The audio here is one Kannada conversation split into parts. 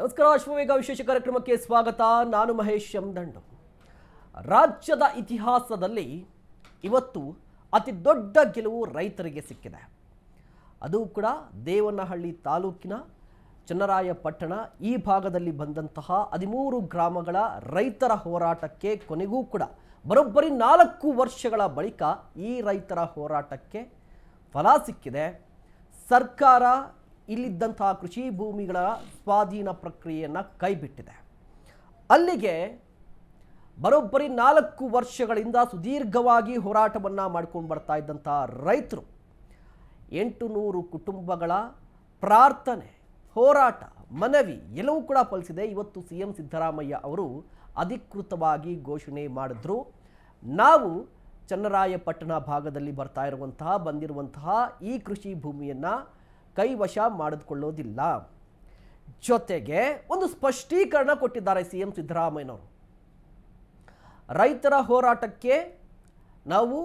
ನಮಸ್ಕಾರ. ಅಶ್ವವೇಗ ವಿಶೇಷ ಕಾರ್ಯಕ್ರಮಕ್ಕೆ ಸ್ವಾಗತ. ನಾನು ಮಹೇಶ್ ದಂಡು. ರಾಜ್ಯದ ಇತಿಹಾಸದಲ್ಲಿ ಇವತ್ತು ಅತಿ ದೊಡ್ಡ ಗೆಲುವು ರೈತರಿಗೆ ಸಿಕ್ಕಿದೆ. ಅದು ಕೂಡ ದೇವನಹಳ್ಳಿ ತಾಲೂಕಿನ ಚನ್ನರಾಯಪಟ್ಟಣ ಈ ಭಾಗದಲ್ಲಿ ಬಂದಂತಹ 13 ಗ್ರಾಮಗಳ ರೈತರ ಹೋರಾಟಕ್ಕೆ ಕೊನೆಗೂ ಕೂಡ ಬರೋಬ್ಬರಿ 4 ವರ್ಷಗಳ ಬಳಿಕ ಈ ರೈತರ ಹೋರಾಟಕ್ಕೆ ಫಲ ಸಿಕ್ಕಿದೆ. ಸರ್ಕಾರ ಇಲ್ಲಿದ್ದಂತಹ ಕೃಷಿ ಭೂಮಿಗಳ ಸ್ವಾಧೀನ ಪ್ರಕ್ರಿಯೆಯನ್ನು ಕೈಬಿಟ್ಟಿದೆ. ಅಲ್ಲಿಗೆ ಬರೋಬ್ಬರಿ 4 ವರ್ಷಗಳಿಂದ ಸುದೀರ್ಘವಾಗಿ ಹೋರಾಟವನ್ನು ಮಾಡ್ಕೊಂಡು ಬರ್ತಾ ಇದ್ದಂಥ ರೈತರು 800 ಕುಟುಂಬಗಳ ಪ್ರಾರ್ಥನೆ, ಹೋರಾಟ, ಮನವಿ ಎಲ್ಲವೂ ಕೂಡ ಫಲಿಸಿದೆ. ಇವತ್ತು CM ಸಿದ್ದರಾಮಯ್ಯ ಅವರು ಅಧಿಕೃತವಾಗಿ ಘೋಷಣೆ ಮಾಡಿದ್ರು, ನಾವು ಚನ್ನರಾಯಪಟ್ಟಣ ಭಾಗದಲ್ಲಿ ಬಂದಿರುವಂತಹ ಈ ಕೃಷಿ ಭೂಮಿಯನ್ನು ಕೈವಶ ಮಾಡಿಕೊಳ್ಳೋದಿಲ್ಲ. ಜೊತೆಗೆ ಒಂದು ಸ್ಪಷ್ಟೀಕರಣ ಕೊಟ್ಟಿದ್ದಾರೆ CM ಸಿದ್ದರಾಮಯ್ಯನವರು. ರೈತರ ಹೋರಾಟಕ್ಕೆ ನಾವು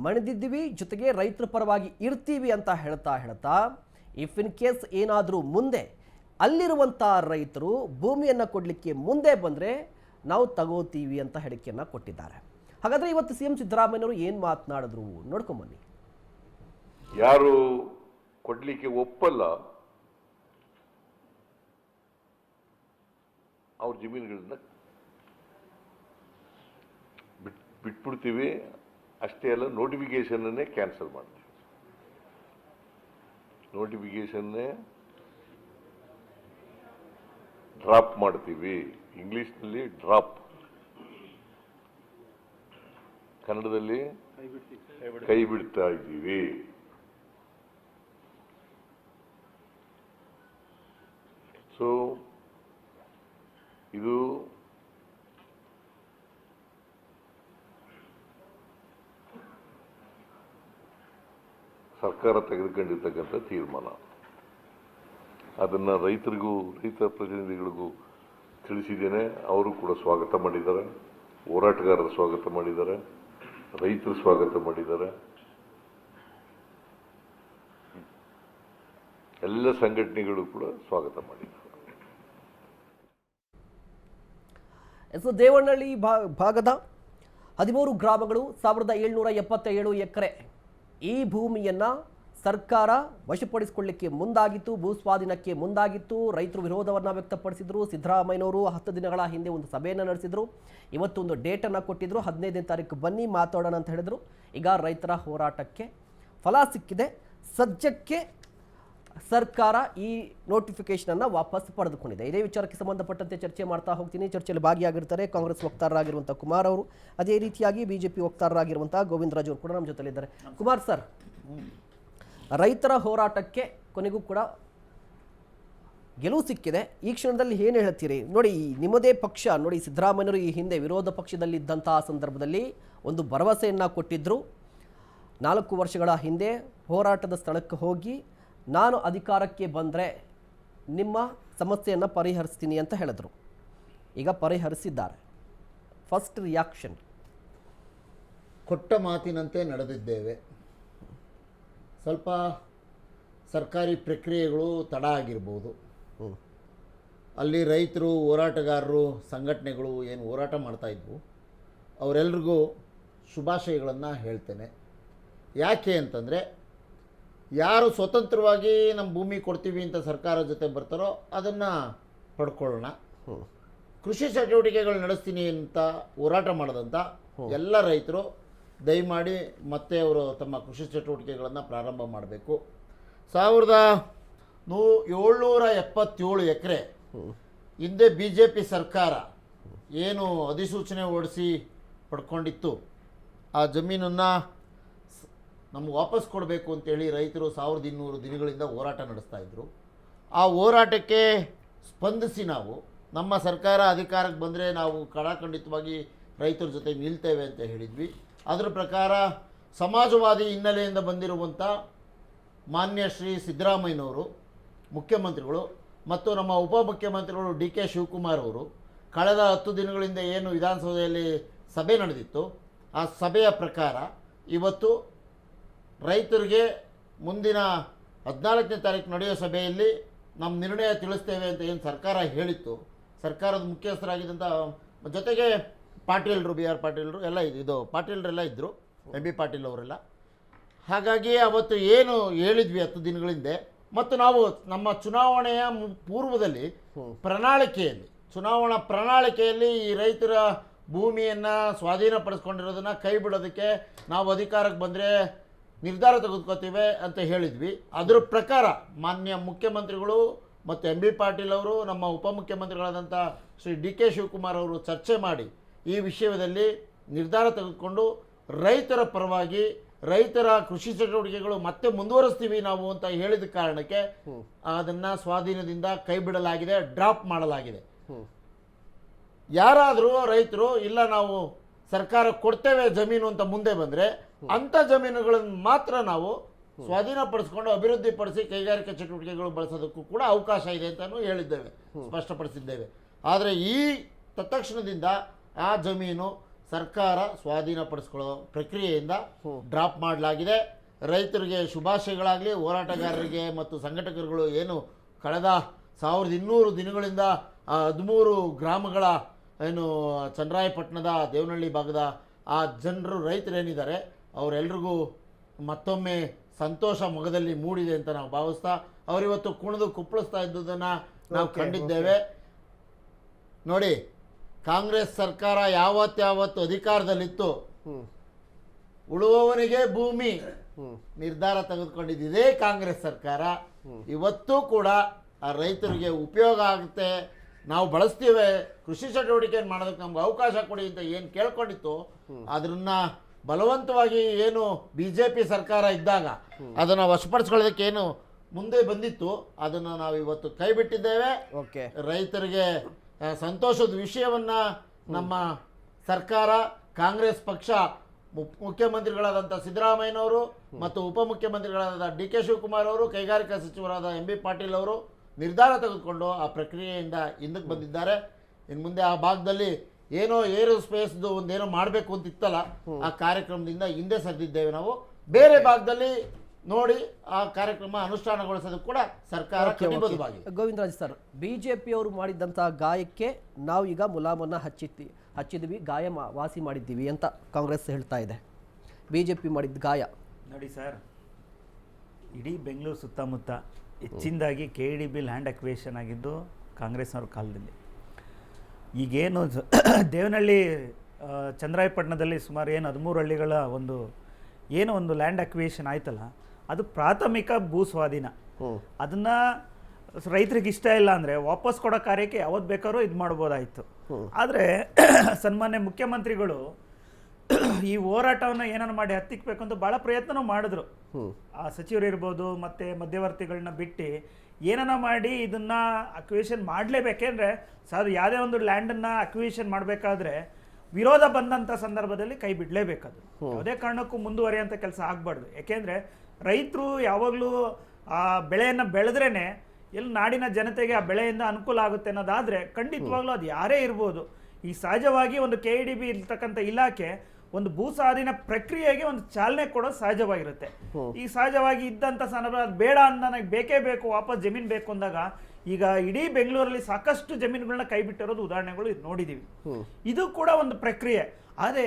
ಮಣಿದಿದ್ದೀವಿ, ಜೊತೆಗೆ ರೈತರ ಪರವಾಗಿ ಇರ್ತೀವಿ ಅಂತ ಹೇಳ್ತಾ ಇಫ್ ಇನ್ ಕೇಸ್ ಏನಾದರೂ ಮುಂದೆ ಅಲ್ಲಿರುವಂಥ ರೈತರು ಭೂಮಿಯನ್ನು ಕೊಡಲಿಕ್ಕೆ ಮುಂದೆ ಬಂದರೆ ನಾವು ತಗೋತೀವಿ ಅಂತ ಹೇಳಿಕೆಯನ್ನು ಕೊಟ್ಟಿದ್ದಾರೆ. ಹಾಗಾದರೆ ಇವತ್ತು CM ಸಿದ್ದರಾಮಯ್ಯನವರು ಏನು ಮಾತನಾಡಿದ್ರು ನೋಡ್ಕೊಂಬನ್ನಿ. ಯಾರು ಕೊಡ್ಲಿಕ್ಕೆ ಒಪ್ಪಲ್ಲ ಅವ್ರ ಜಮೀನುಗಳನ್ನ ಬಿಟ್ಬಿಡ್ತೀವಿ. ಅಷ್ಟೇ ಅಲ್ಲ, ನೋಟಿಫಿಕೇಶನ್ನೇ ಕ್ಯಾನ್ಸಲ್ ಮಾಡ್ತೀವಿ. ನೋಟಿಫಿಕೇಶನ್ನೇ ಡ್ರಾಪ್ ಮಾಡ್ತೀವಿ. ಇಂಗ್ಲಿಷ್ನಲ್ಲಿ ಡ್ರಾಪ್, ಕನ್ನಡದಲ್ಲಿ ಕೈ ಬಿಡ್ತಾ ಇದ್ದೀವಿ. ಸೊ ಇದು ಸರ್ಕಾರ ತೆಗೆದುಕೊಂಡಿರ್ತಕ್ಕಂಥ ತೀರ್ಮಾನ. ಅದನ್ನು ರೈತ ಪ್ರತಿನಿಧಿಗಳಿಗೂ ತಿಳಿಸಿದ್ದೇನೆ. ಅವರು ಕೂಡ ಸ್ವಾಗತ ಮಾಡಿದ್ದಾರೆ, ಹೋರಾಟಗಾರರು ಸ್ವಾಗತ ಮಾಡಿದ್ದಾರೆ, ರೈತರು ಸ್ವಾಗತ ಮಾಡಿದ್ದಾರೆ, ಎಲ್ಲ ಸಂಘಟನೆಗಳು ಕೂಡ ಸ್ವಾಗತ ಮಾಡಿದ್ದಾರೆ. ದೇವನಹಳ್ಳಿ ಭಾಗದ 13 ಗ್ರಾಮಗಳು 1777 ಎಕರೆ ಈ ಭೂಮಿಯನ್ನು ಸರ್ಕಾರ ವಶಪಡಿಸಿಕೊಳ್ಳಲಿಕ್ಕೆ ಮುಂದಾಗಿತ್ತು, ಭೂಸ್ವಾಧೀನಕ್ಕೆ ಮುಂದಾಗಿತ್ತು. ರೈತರು ವಿರೋಧವನ್ನು ವ್ಯಕ್ತಪಡಿಸಿದ್ರು. ಸಿದ್ದರಾಮಯ್ಯನವರು 10 ದಿನಗಳ ಹಿಂದೆ ಒಂದು ಸಭೆಯನ್ನು ನಡೆಸಿದ್ರು. ಇವತ್ತೊಂದು ಡೇಟನ್ನು ಕೊಟ್ಟಿದ್ರು, 15ನೇ ತಾರೀಕು ಬನ್ನಿ ಮಾತಾಡೋಣ ಅಂತ ಹೇಳಿದ್ರು. ಈಗ ರೈತರ ಹೋರಾಟಕ್ಕೆ ಫಲ ಸಿಕ್ಕಿದೆ. ಸದ್ಯಕ್ಕೆ ಸರ್ಕಾರ ಈ ನೋಟಿಫಿಕೇಶನನ್ನು ವಾಪಸ್ ಪಡೆದುಕೊಂಡಿದೆ. ಇದೇ ವಿಚಾರಕ್ಕೆ ಸಂಬಂಧಪಟ್ಟಂತೆ ಚರ್ಚೆ ಮಾಡ್ತಾ ಹೋಗ್ತೀನಿ. ಚರ್ಚೆಯಲ್ಲಿ ಭಾಗಿಯಾಗಿರ್ತಾರೆ ಕಾಂಗ್ರೆಸ್ ವಕ್ತಾರರಾಗಿರುವಂಥ ಕುಮಾರ್ ಅವರು, ಅದೇ ರೀತಿಯಾಗಿ BJP ವಕ್ತಾರರಾಗಿರುವಂಥ ಗೋವಿಂದರಾಜ್ ಅವರು ಕೂಡ ನಮ್ಮ ಜೊತೆಲಿದ್ದಾರೆ. ಕುಮಾರ್ ಸರ್, ರೈತರ ಹೋರಾಟಕ್ಕೆ ಕೊನೆಗೂ ಕೂಡ ಗೆಲುವು ಸಿಕ್ಕಿದೆ. ಈ ಕ್ಷಣದಲ್ಲಿ ಏನು ಹೇಳ್ತೀರಿ? ನೋಡಿ, ನಿಮ್ಮದೇ ಪಕ್ಷ ನೋಡಿ, ಸಿದ್ದರಾಮಯ್ಯರು ಈ ಹಿಂದೆ ವಿರೋಧ ಪಕ್ಷದಲ್ಲಿದ್ದಂತಹ ಸಂದರ್ಭದಲ್ಲಿ ಒಂದು ಭರವಸೆಯನ್ನು ಕೊಟ್ಟಿದ್ದರು. 4 ವರ್ಷಗಳ ಹಿಂದೆ ಹೋರಾಟದ ಸ್ಥಳಕ್ಕೆ ಹೋಗಿ ನಾನು ಅಧಿಕಾರಕ್ಕೆ ಬಂದರೆ ನಿಮ್ಮ ಸಮಸ್ಯೆಯನ್ನು ಪರಿಹರಿಸ್ತೀನಿ ಅಂತ ಹೇಳಿದ್ರು. ಈಗ ಪರಿಹರಿಸಿದ್ದಾರೆ. First reaction? ಕೊಟ್ಟ ಮಾತಿನಂತೆ ನಡೆದಿದ್ದೇವೆ. ಸ್ವಲ್ಪ ಸರ್ಕಾರಿ ಪ್ರಕ್ರಿಯೆಗಳು ತಡ ಆಗಿರ್ಬೋದು. ಅಲ್ಲಿ ರೈತರು, ಹೋರಾಟಗಾರರು, ಸಂಘಟನೆಗಳು ಏನು ಹೋರಾಟ ಮಾಡ್ತಾಯಿದ್ವು ಅವರೆಲ್ರಿಗೂ ಶುಭಾಶಯಗಳನ್ನು ಹೇಳ್ತೇನೆ. ಯಾಕೆ ಅಂತಂದರೆ, ಯಾರು ಸ್ವತಂತ್ರವಾಗಿ ನಮ್ಮ ಭೂಮಿ ಕೊಡ್ತೀವಿ ಅಂತ ಸರ್ಕಾರ ಜೊತೆ ಬರ್ತಾರೋ ಅದನ್ನು ಪಡ್ಕೊಳ್ಳೋಣ. ಕೃಷಿ ಚಟುವಟಿಕೆಗಳು ನಡೆಸ್ತೀನಿ ಅಂತ ಹೋರಾಟ ಮಾಡಿದಂಥ ಎಲ್ಲ ರೈತರು ದಯಮಾಡಿ ಮತ್ತೆ ಅವರು ತಮ್ಮ ಕೃಷಿ ಚಟುವಟಿಕೆಗಳನ್ನು ಪ್ರಾರಂಭ ಮಾಡಬೇಕು. 1777 ಎಕರೆ ಹಿಂದೆ BJP ಸರ್ಕಾರ ಏನು ಅಧಿಸೂಚನೆ ಹೊರಡಿಸಿ ಪಡ್ಕೊಂಡಿತ್ತು, ಆ ಜಮೀನನ್ನು ನಮ್ಗೆ ವಾಪಸ್ ಕೊಡಬೇಕು ಅಂತೇಳಿ ರೈತರು 1200 ದಿನಗಳಿಂದ ಹೋರಾಟ ನಡೆಸ್ತಾಯಿದ್ರು. ಆ ಹೋರಾಟಕ್ಕೆ ಸ್ಪಂದಿಸಿ ನಾವು ನಮ್ಮ ಸರ್ಕಾರ ಅಧಿಕಾರಕ್ಕೆ ಬಂದರೆ ನಾವು ಕಡಾಖಂಡಿತವಾಗಿ ರೈತರ ಜೊತೆ ನಿಲ್ತೇವೆ ಅಂತ ಹೇಳಿದ್ವಿ. ಅದರ ಪ್ರಕಾರ ಸಮಾಜವಾದಿ ಹಿನ್ನೆಲೆಯಿಂದ ಬಂದಿರುವಂಥ ಮಾನ್ಯ ಶ್ರೀ ಸಿದ್ದರಾಮಯ್ಯನವರು ಮುಖ್ಯಮಂತ್ರಿಗಳು ಮತ್ತು ನಮ್ಮ ಉಪಮುಖ್ಯಮಂತ್ರಿಗಳು DK ಶಿವಕುಮಾರ್ ಅವರು ಕಳೆದ 10 ದಿನಗಳಿಂದ ಏನು ವಿಧಾನಸೌಧದಲ್ಲಿ ಸಭೆ ನಡೆದಿತ್ತು, ಆ ಸಭೆಯ ಪ್ರಕಾರ ಇವತ್ತು ರೈತರಿಗೆ ಮುಂದಿನ 14ನೇ ತಾರೀಕು ನಡೆಯೋ ಸಭೆಯಲ್ಲಿ ನಮ್ಮ ನಿರ್ಣಯ ತಿಳಿಸ್ತೇವೆ ಅಂತ ಏನು ಸರ್ಕಾರ ಹೇಳಿತ್ತು, ಸರ್ಕಾರದ ಮುಖ್ಯಸ್ಥರಾಗಿದ್ದಂಥ ಜೊತೆಗೆ ಪಾಟೀಲರು, ಬಿ ಆರ್ ಪಾಟೀಲರು ಎಲ್ಲ ಇದು ಪಾಟೀಲರೆಲ್ಲ ಇದ್ದರು, ಎಂ ಬಿ ಪಾಟೀಲ್ ಅವರೆಲ್ಲ. ಹಾಗಾಗಿ ಅವತ್ತು ಏನು ಹೇಳಿದ್ವಿ 10 ದಿನಗಳ ಹಿಂದೆ, ಮತ್ತು ನಾವು ನಮ್ಮ ಚುನಾವಣೆಯ ಪೂರ್ವದಲ್ಲಿ ಚುನಾವಣಾ ಪ್ರಣಾಳಿಕೆಯಲ್ಲಿ ಈ ರೈತರ ಭೂಮಿಯನ್ನು ಸ್ವಾಧೀನಪಡಿಸ್ಕೊಂಡಿರೋದನ್ನು ಕೈ ಬಿಡೋದಕ್ಕೆ ನಾವು ಅಧಿಕಾರಕ್ಕೆ ಬಂದರೆ ನಿರ್ಧಾರ ತೆಗೆದುಕೊತೀವಿ ಅಂತ ಹೇಳಿದ್ವಿ. ಅದರ ಪ್ರಕಾರ ಮಾನ್ಯ ಮುಖ್ಯಮಂತ್ರಿಗಳು ಮತ್ತು ಎಂ ಬಿ ಪಾಟೀಲ್ ಅವರು, ನಮ್ಮ ಉಪಮುಖ್ಯಮಂತ್ರಿಗಳಾದಂಥ ಶ್ರೀ ಡಿ ಕೆ ಶಿವಕುಮಾರ್ ಅವರು ಚರ್ಚೆ ಮಾಡಿ ಈ ವಿಷಯದಲ್ಲಿ ನಿರ್ಧಾರ ತೆಗೆದುಕೊಂಡು ರೈತರ ಪರವಾಗಿ ರೈತರ ಕೃಷಿ ಚಟುವಟಿಕೆಗಳು ಮತ್ತೆ ಮುಂದುವರಿಸ್ತೀವಿ ನಾವು ಅಂತ ಹೇಳಿದ ಕಾರಣಕ್ಕೆ ಅದನ್ನು ಸ್ವಾಧೀನದಿಂದ ಕೈ ಬಿಡಲಾಗಿದೆ, ಡ್ರಾಪ್ ಮಾಡಲಾಗಿದೆ. ಯಾರಾದರೂ ರೈತರು ಇಲ್ಲ ನಾವು ಸರ್ಕಾರ ಕೊಡ್ತೇವೆ ಜಮೀನು ಅಂತ ಮುಂದೆ ಬಂದರೆ ಅಂಥ ಜಮೀನುಗಳನ್ನು ಮಾತ್ರ ನಾವು ಸ್ವಾಧೀನಪಡಿಸ್ಕೊಂಡು ಅಭಿವೃದ್ಧಿಪಡಿಸಿ ಕೈಗಾರಿಕಾ ಚಟುವಟಿಕೆಗಳು ಬಳಸೋದಕ್ಕೂ ಕೂಡ ಅವಕಾಶ ಇದೆ ಅಂತಲೂ ಹೇಳಿದ್ದೇವೆ, ಸ್ಪಷ್ಟಪಡಿಸಿದ್ದೇವೆ. ಆದರೆ ಈ ತತ್ಕ್ಷಣದಿಂದ ಆ ಜಮೀನು ಸರ್ಕಾರ ಸ್ವಾಧೀನಪಡಿಸ್ಕೊಳ್ಳೋ ಪ್ರಕ್ರಿಯೆಯಿಂದ ಡ್ರಾಪ್ ಮಾಡಲಾಗಿದೆ. ರೈತರಿಗೆ ಶುಭಾಶಯಗಳಾಗಲಿ. ಹೋರಾಟಗಾರರಿಗೆ ಮತ್ತು ಸಂಘಟಕರುಗಳು ಏನು ಕಳೆದ 1200 ದಿನಗಳಿಂದ 13 ಗ್ರಾಮಗಳ ಏನು ಚನ್ನರಾಯಪಟ್ಟಣದ ದೇವನಹಳ್ಳಿ ಭಾಗದ ಆ ಜನರು ರೈತರೇನಿದ್ದಾರೆ ಅವರೆಲ್ರಿಗೂ ಮತ್ತೊಮ್ಮೆ ಸಂತೋಷ ಮೊಗದಲ್ಲಿ ಮೂಡಿದೆ ಅಂತ ನಾವು ಭಾವಿಸ್ತಾ ಅವರಿವತ್ತು ಕುಣಿದು ಕುಪ್ಪಳಿಸ್ತಾ ಇದ್ದುದನ್ನು ನಾವು ಕಂಡಿದ್ದೇವೆ. ನೋಡಿ, ಕಾಂಗ್ರೆಸ್ ಸರ್ಕಾರ ಯಾವತ್ತು ಅಧಿಕಾರದಲ್ಲಿತ್ತು ಉಳುವವನಿಗೆ ಭೂಮಿ ನಿರ್ಧಾರ ತೆಗೆದುಕೊಂಡಿದ್ದೇ ಕಾಂಗ್ರೆಸ್ ಸರ್ಕಾರ. ಇವತ್ತು ಕೂಡ ಆ ರೈತರಿಗೆ ಉಪಯೋಗ ಆಗುತ್ತೆ, ನಾವು ಬಳಸ್ತೀವಿ, ಕೃಷಿ ಚಟುವಟಿಕೆಯನ್ನು ಮಾಡೋದಕ್ಕೆ ನಮ್ಗೆ ಅವಕಾಶ ಕೊಡಿ ಅಂತ ಏನು ಕೇಳ್ಕೊಂಡಿತ್ತು ಅದನ್ನ ಬಲವಂತವಾಗಿ ಏನು BJP ಸರ್ಕಾರ ಇದ್ದಾಗ ಅದನ್ನು ವಶಪಡಿಸ್ಕೊಳ್ಳೋದಕ್ಕೆ ಏನು ಮುಂದೆ ಬಂದಿತ್ತು ಅದನ್ನು ನಾವು ಇವತ್ತು ಕೈ ಬಿಟ್ಟಿದ್ದೇವೆ. ರೈತರಿಗೆ ಸಂತೋಷದ ವಿಷಯವನ್ನು ನಮ್ಮ ಸರ್ಕಾರ, ಕಾಂಗ್ರೆಸ್ ಪಕ್ಷ, ಮುಖ್ಯಮಂತ್ರಿಗಳಾದಂಥ ಸಿದ್ದರಾಮಯ್ಯನವರು ಮತ್ತು ಉಪಮುಖ್ಯಮಂತ್ರಿಗಳಾದ ಡಿ ಕೆ ಶಿವಕುಮಾರ್ ಅವರು, ಕೈಗಾರಿಕಾ ಸಚಿವರಾದ ಎಂ ಬಿ ಪಾಟೀಲ್ ಅವರು ನಿರ್ಧಾರ ತೆಗೆದುಕೊಂಡು ಆ ಪ್ರಕ್ರಿಯೆಯಿಂದ ಹಿಂದಕ್ಕೆ ಬಂದಿದ್ದಾರೆ. ಇನ್ನು ಮುಂದೆ ಆ ಭಾಗದಲ್ಲಿ ಏನೋ ಏರೋಸ್ಪೇಸ್ದು ಒಂದೇನೋ ಮಾಡಬೇಕು ಅಂತ ಇತ್ತಲ್ಲ, ಆ ಕಾರ್ಯಕ್ರಮದಿಂದ ಹಿಂದೆ ಸರಿದಿದ್ದೇವೆ. ನಾವು ಬೇರೆ ಭಾಗದಲ್ಲಿ ನೋಡಿ ಆ ಕಾರ್ಯಕ್ರಮ ಅನುಷ್ಠಾನಗೊಳಿಸೋದಕ್ಕೆ ಕೂಡ ಸರ್ಕಾರ ಕಟಿಬದ್ಧವಾಗಿದೆ. ಗೋವಿಂದರಾಜ್ ಸರ್, ಬಿಜೆಪಿಯವರು ಮಾಡಿದಂತಹ ಗಾಯಕ್ಕೆ ನಾವು ಈಗ ಮುಲಾಮನ್ನು ಹಚ್ಚಿದ್ವಿ, ಗಾಯ ವಾಸಿ ಮಾಡಿದ್ದೀವಿ ಅಂತ ಕಾಂಗ್ರೆಸ್ ಹೇಳ್ತಾ ಇದೆ. ಬಿಜೆಪಿ ಮಾಡಿದ ಗಾಯ ನೋಡಿ ಸರ್, ಇಡೀ ಬೆಂಗಳೂರು ಸುತ್ತಮುತ್ತ ಹೆಚ್ಚಿನದಾಗಿ KDB ಲ್ಯಾಂಡ್ ಅಕ್ವೇಷನ್ ಆಗಿದ್ದು ಕಾಂಗ್ರೆಸ್ನವ್ರ ಕಾಲದಲ್ಲಿ. ಈಗೇನು ದೇವನಹಳ್ಳಿ ಚನ್ನರಾಯಪಟ್ಟಣದಲ್ಲಿ ಸುಮಾರು ಏನು 13 ಹಳ್ಳಿಗಳ ಒಂದು ಲ್ಯಾಂಡ್ ಅಕ್ವೇಷನ್ ಆಯ್ತಲ್ಲ, ಅದು ಪ್ರಾಥಮಿಕ ಭೂ ಸ್ವಾಧೀನ. ಅದನ್ನು ರೈತರಿಗೆ ಇಷ್ಟ ಇಲ್ಲ ಅಂದರೆ ವಾಪಸ್ ಕೊಡೋ ಕಾರ್ಯಕ್ಕೆ ಯಾವತ್ತು ಬೇಕಾದ್ರೂ ಇದು ಮಾಡ್ಬೋದಾಯಿತು. ಆದರೆ ಸನ್ಮಾನ್ಯ ಮುಖ್ಯಮಂತ್ರಿಗಳು ಈ ಹೋರಾಟವನ್ನು ಏನಾರು ಮಾಡಿ ಹತ್ತಿಕ್ಬೇಕು ಅಂತ ಭಾಳ ಪ್ರಯತ್ನನೂ ಮಾಡಿದ್ರು. ಆ ಸಚಿವರು ಇರ್ಬೋದು ಮತ್ತು ಮಧ್ಯವರ್ತಿಗಳನ್ನ ಬಿಟ್ಟು ಏನನ್ನ ಮಾಡಿ ಇದನ್ನು ಅಕ್ವಿಷನ್ ಮಾಡಲೇಬೇಕೆಂದರೆ ಯಾವುದೇ ಒಂದು ಲ್ಯಾಂಡನ್ನು ಅಕ್ವಿಷನ್ ಮಾಡಬೇಕಾದ್ರೆ ವಿರೋಧ ಬಂದಂಥ ಸಂದರ್ಭದಲ್ಲಿ ಕೈ ಬಿಡಲೇಬೇಕದು. ಯಾವುದೇ ಕಾರಣಕ್ಕೂ ಮುಂದುವರಿಯುವಂಥ ಕೆಲಸ ಆಗಬಾರ್ದು. ಯಾಕೆಂದರೆ ರೈತರು ಯಾವಾಗಲೂ ಆ ಬೆಳೆಯನ್ನು ಬೆಳೆದ್ರೇ ಎಲ್ಲಿ ನಾಡಿನ ಜನತೆಗೆ ಆ ಬೆಳೆಯಿಂದ ಅನುಕೂಲ ಆಗುತ್ತೆ ಅನ್ನೋದಾದರೆ ಖಂಡಿತವಾಗ್ಲೂ ಅದು ಯಾರೇ ಇರ್ಬೋದು. ಈ ಸಹಜವಾಗಿ ಒಂದು KDB ಇರ್ತಕ್ಕಂಥ ಇಲಾಖೆ ಒಂದು ಭೂ ಸ್ವಾಧೀನ ಪ್ರಕ್ರಿಯೆಗೆ ಒಂದು ಚಾಲನೆ ಕೊಡೋದು ಸಹಜವಾಗಿರುತ್ತೆ. ಈ ಸಹಜವಾಗಿ ಇದ್ದಂಥ ಸಂದರ್ಭ ಅದು ಬೇಡ ಅಂತ ನನಗೆ ಬೇಕೇ ಬೇಕು, ವಾಪಸ್ ಜಮೀನು ಬೇಕು ಅಂದಾಗ ಈಗ ಇಡೀ ಬೆಂಗಳೂರಲ್ಲಿ ಸಾಕಷ್ಟು ಜಮೀನುಗಳನ್ನ ಕೈ ಬಿಟ್ಟಿರೋದು ಉದಾಹರಣೆಗಳು ನೋಡಿದ್ದೀವಿ. ಇದು ಕೂಡ ಒಂದು ಪ್ರಕ್ರಿಯೆ. ಆದರೆ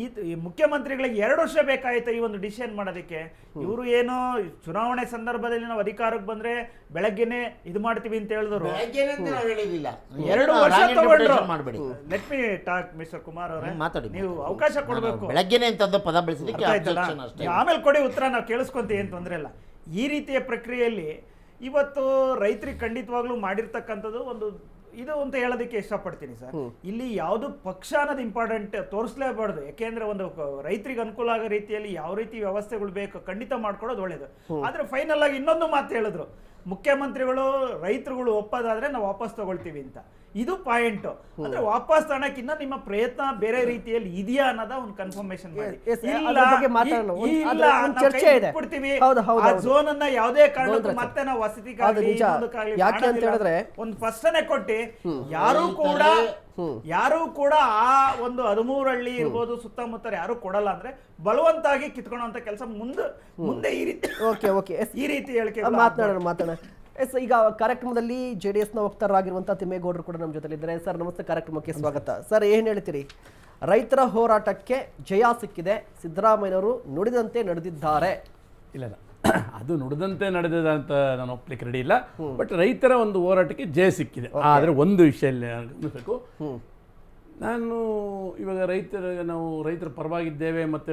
ಈ ಮುಖ್ಯಮಂತ್ರಿಗಳಿಗೆ 2 ವರ್ಷ ಬೇಕಾಯಿತು ಈ ಒಂದು ಡಿಸಿಷನ್ ಮಾಡೋದಕ್ಕೆ. ಇವರು ಏನೋ ಚುನಾವಣೆ ಸಂದರ್ಭದಲ್ಲಿ ನಾವು ಅಧಿಕಾರಕ್ಕೆ ಬಂದ್ರೆ ಬೆಳಗ್ಗೆನೆ ಇದು ಮಾಡ್ತೀವಿ ಅಂತ ಹೇಳಿದ್ರು. 2 ವರ್ಷ ತಗೊಂಡ್ರು. Let me talk mister Kumar ಅವರೇ, ನೀವು ಅವಕಾಶ ಕೊಡಬೇಕು. ಬೆಳಗ್ಗೆನೆ ಅಂತ ಪದ ಬಳಸಿದಕ್ಕೆ ಆಮೇಲೆ ಕೊಡಿ ಉತ್ತರ, ನಾವು ಕೇಳಿಸ್ಕೊಂತೀವಿ, ಏನು ತೊಂದರೆ ಇಲ್ಲ. ಈ ರೀತಿಯ ಪ್ರಕ್ರಿಯೆಯಲ್ಲಿ ಇವತ್ತು ರೈತರಿಗೆ ಖಂಡಿತವಾಗ್ಲೂ ಮಾಡಿರ್ತಕ್ಕಂಥದ್ದು ಒಂದು ಇದು ಅಂತ ಹೇಳೋದಕ್ಕೆ ಇಷ್ಟಪಡ್ತೀನಿ ಸರ್. ಇಲ್ಲಿ ಯಾವುದು ಪಕ್ಷ ಅನ್ನೋದು ಇಂಪಾರ್ಟೆಂಟ್ ತೋರಿಸಲೇಬಾರ್ದು. ಯಾಕೆಂದ್ರೆ ಒಂದು ರೈತರಿಗೆ ಅನುಕೂಲ ಆಗೋ ರೀತಿಯಲ್ಲಿ ಯಾವ ರೀತಿ ವ್ಯವಸ್ಥೆಗಳು ಬೇಕು ಖಂಡಿತ ಮಾಡ್ಕೊಡೋದು ಒಳ್ಳೇದು. ಆದ್ರೆ ಫೈನಲ್ ಆಗಿ ಇನ್ನೊಂದು ಮಾತು ಹೇಳಿದ್ರು, ಮುಖ್ಯಮಂತ್ರಿಗಳು ರೈತರುಗಳು ಒಪ್ಪೋದಾದ್ರೆ ನಾವು ವಾಪಸ್ ತಗೊಳ್ತೀವಿ ಅಂತ. ಇದು ಪಾಯಿಂಟ್. ಅಂದ್ರೆ ವಾಪಸ್ ತಗೊಳಕ್ಕಿಂತ ನಿಮ್ಮ ಪ್ರಯತ್ನ ಬೇರೆ ರೀತಿಯಲ್ಲಿ ಇದೆಯಾ ಅನ್ನೋದ ಒಂದು ಕನ್ಫರ್ಮೇಶನ್ ಮಾಡಿ. ಝೋನ್ ಅನ್ನ ಯಾವುದೇ ಕಾರಣಕ್ಕೂ ಮತ್ತೆ ನಾವು ವಸತಿ ಒಂದು ಸ್ಪಷ್ಟನೆ ಕೊಟ್ಟು ಯಾರು ಕೂಡ ಆ ಒಂದು 13 ಹಳ್ಳಿ ಇರ್ಬೋದು ಸುತ್ತಮುತ್ತ ಯಾರು ಕೊಡಲ್ಲ ಅಂದ್ರೆ ಬಲವಂತಾಗಿ ಕಿತ್ಕೊಳ್ಳುವಂತ ಕೆಲಸ ಮುಂದೆ ಈ ರೀತಿ ಹೇಳಿಕೆ ಮಾತನಾಡೋಣ. ಎಸ್, ಈಗ ಕಾರ್ಯಕ್ರಮದಲ್ಲಿ JDS ನ ವಕ್ತಾರರಾಗಿರುವಂಥ ತಿಮ್ಮೇಗೌಡರು ಕೂಡ ನಮ್ಮ ಜೊತೆಲಿದ್ದಾರೆ. ಸರ್ ನಮಸ್ತೆ, ಕಾರ್ಯಕ್ರಮಕ್ಕೆ ಸ್ವಾಗತ. ಸರ್, ಏನು ಹೇಳ್ತೀರಿ? ರೈತರ ಹೋರಾಟಕ್ಕೆ ಜಯ ಸಿಕ್ಕಿದೆ, ಸಿದ್ದರಾಮಯ್ಯನವರು ನುಡಿದಂತೆ ನಡೆದಿದ್ದಾರೆ. ಇಲ್ಲ ಅದು ನುಡಿದಂತೆ ನಡೆದಿದೆ ಅಂತ ನಾನು ಒಪ್ಲಿಕ್ಕೆ ರೆಡಿ ಇಲ್ಲ. ಬಟ್ ರೈತರ ಒಂದು ಹೋರಾಟಕ್ಕೆ ಜಯ ಸಿಕ್ಕಿದೆ. ಆದರೆ ಒಂದು ವಿಷಯ ಗಮನಿಸಬೇಕು, ನಾನು ಇವಾಗ ನಾವು ರೈತರ ಪರವಾಗಿದ್ದೇವೆ ಮತ್ತೆ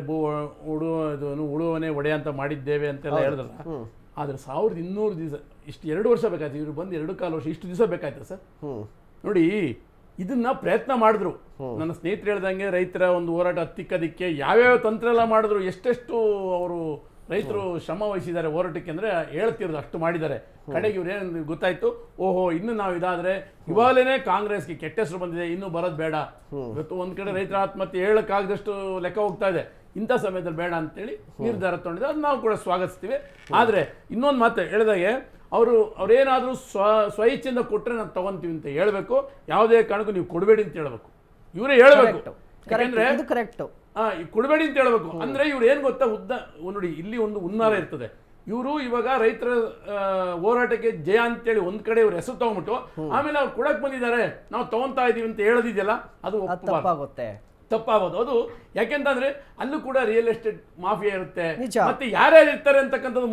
ಉಳುವನೆ ಒಡೆ ಅಂತ ಮಾಡಿದ್ದೇವೆ ಅಂತೆಲ್ಲ ಹೇಳಿದ್ರಲ್ಲ. ಆದರೆ 1200 ದಿವಸ, ಇಷ್ಟು 2 ವರ್ಷ ಬೇಕಾಯ್ತು. ಇವ್ರು ಬಂದು 2.25 ವರ್ಷ, ಇಷ್ಟು ದಿವಸ ಬೇಕಾಯ್ತು ಸರ್. ನೋಡಿ, ಇದನ್ನ ಪ್ರಯತ್ನ ಮಾಡಿದ್ರು. ನನ್ನ ಸ್ನೇಹಿತರು ಹೇಳ್ದಂಗೆ ರೈತರ ಒಂದು ಹೋರಾಟ ಹತ್ತಿಕ್ಕದಕ್ಕೆ ಯಾವ್ಯಾವ ತಂತ್ರ ಎಲ್ಲ ಮಾಡಿದ್ರು, ಎಷ್ಟೆಷ್ಟು ಅವರು ರೈತರು ಶ್ರಮ ವಹಿಸಿದ್ದಾರೆ ಹೋರಾಟಕ್ಕೆ ಅಂದರೆ ಹೇಳ್ತಿರೋದು ಅಷ್ಟು ಮಾಡಿದ್ದಾರೆ. ಕಡೆಗೆ ಇವ್ರು ಏನು ಗೊತ್ತಾಯ್ತು, ಓಹೋ ಇನ್ನು ನಾವು ಇದಾದ್ರೆ ಇವಾಗಲೇ ಕಾಂಗ್ರೆಸ್ಗೆ ಕೆಟ್ಟ ಹೆಸರು ಬಂದಿದೆ, ಇನ್ನೂ ಬರೋದು ಬೇಡ. ಇವತ್ತು ಒಂದ್ ಕಡೆ ರೈತರ ಆತ್ಮಹತ್ಯೆ ಹೇಳಕ್ಕಾಗದಷ್ಟು ಲೆಕ್ಕ ಹೋಗ್ತಾ ಇದೆ, ಇಂಥ ಸಮಯದಲ್ಲಿ ಬೇಡ ಅಂತೇಳಿ ನಿರ್ಧಾರ ತಗೊಂಡಿದೆ. ಅದು ನಾವು ಕೂಡ ಸ್ವಾಗತಿಸ್ತೀವಿ. ಆದರೆ ಇನ್ನೊಂದು ಮಾತು ಹೇಳಿದಾಗೆ, ಅವ್ರೇನಾದರೂ ಸ್ವಇಚ್ಛೆಯಿಂದ ಕೊಟ್ಟರೆ ನಾವು ತಗೊಂತೀವಿ ಅಂತ ಹೇಳ್ಬೇಕು. ಯಾವುದೇ ಕಾರಣಕ್ಕೂ ನೀವು ಕೊಡಬೇಡಿ ಅಂತ ಹೇಳ್ಬೇಕು. ಇವರೇ ಹೇಳ್ಬೇಕು. ಕರೆಕ್ಟ್, ಕೊಡಬೇಡಿ ಅಂತ ಹೇಳ್ಬೇಕು. ಅಂದ್ರೆ ಇವ್ರು ಏನ್ ಗೊತ್ತಾ, ನೋಡಿ ಇಲ್ಲಿ ಒಂದು ಹುನ್ನಾರ ಇರ್ತದೆ. ಇವರು ಇವಾಗ ರೈತರ ಹೋರಾಟಕ್ಕೆ ಜಯ ಅಂತೇಳಿ ಒಂದ್ ಕಡೆ ಇವ್ರ ಹೆಸರು ತಗೊಂಡ್ಬಿಟ್ಟು ಆಮೇಲೆ ಅವ್ರು ಕೊಡಕ್ ಬಂದಿದ್ದಾರೆ, ನಾವು ತಗೊಂತಾ ಇದೀವಿ ಅಂತ ಹೇಳೋದಿದೆಯಲ್ಲ, ಅದು ತಪ್ಪಾಗೋದು. ಅದು ಯಾಕೆಂತಂದ್ರೆ ಅಲ್ಲೂ ಕೂಡ ರಿಯಲ್ ಎಸ್ಟೇಟ್ ಮಾಫಿಯಾ ಇರುತ್ತೆ, ಮತ್ತೆ ಯಾರ್ಯಾರು ಇರ್ತಾರೆ ಅಂತಕ್ಕಂಥದ್ದು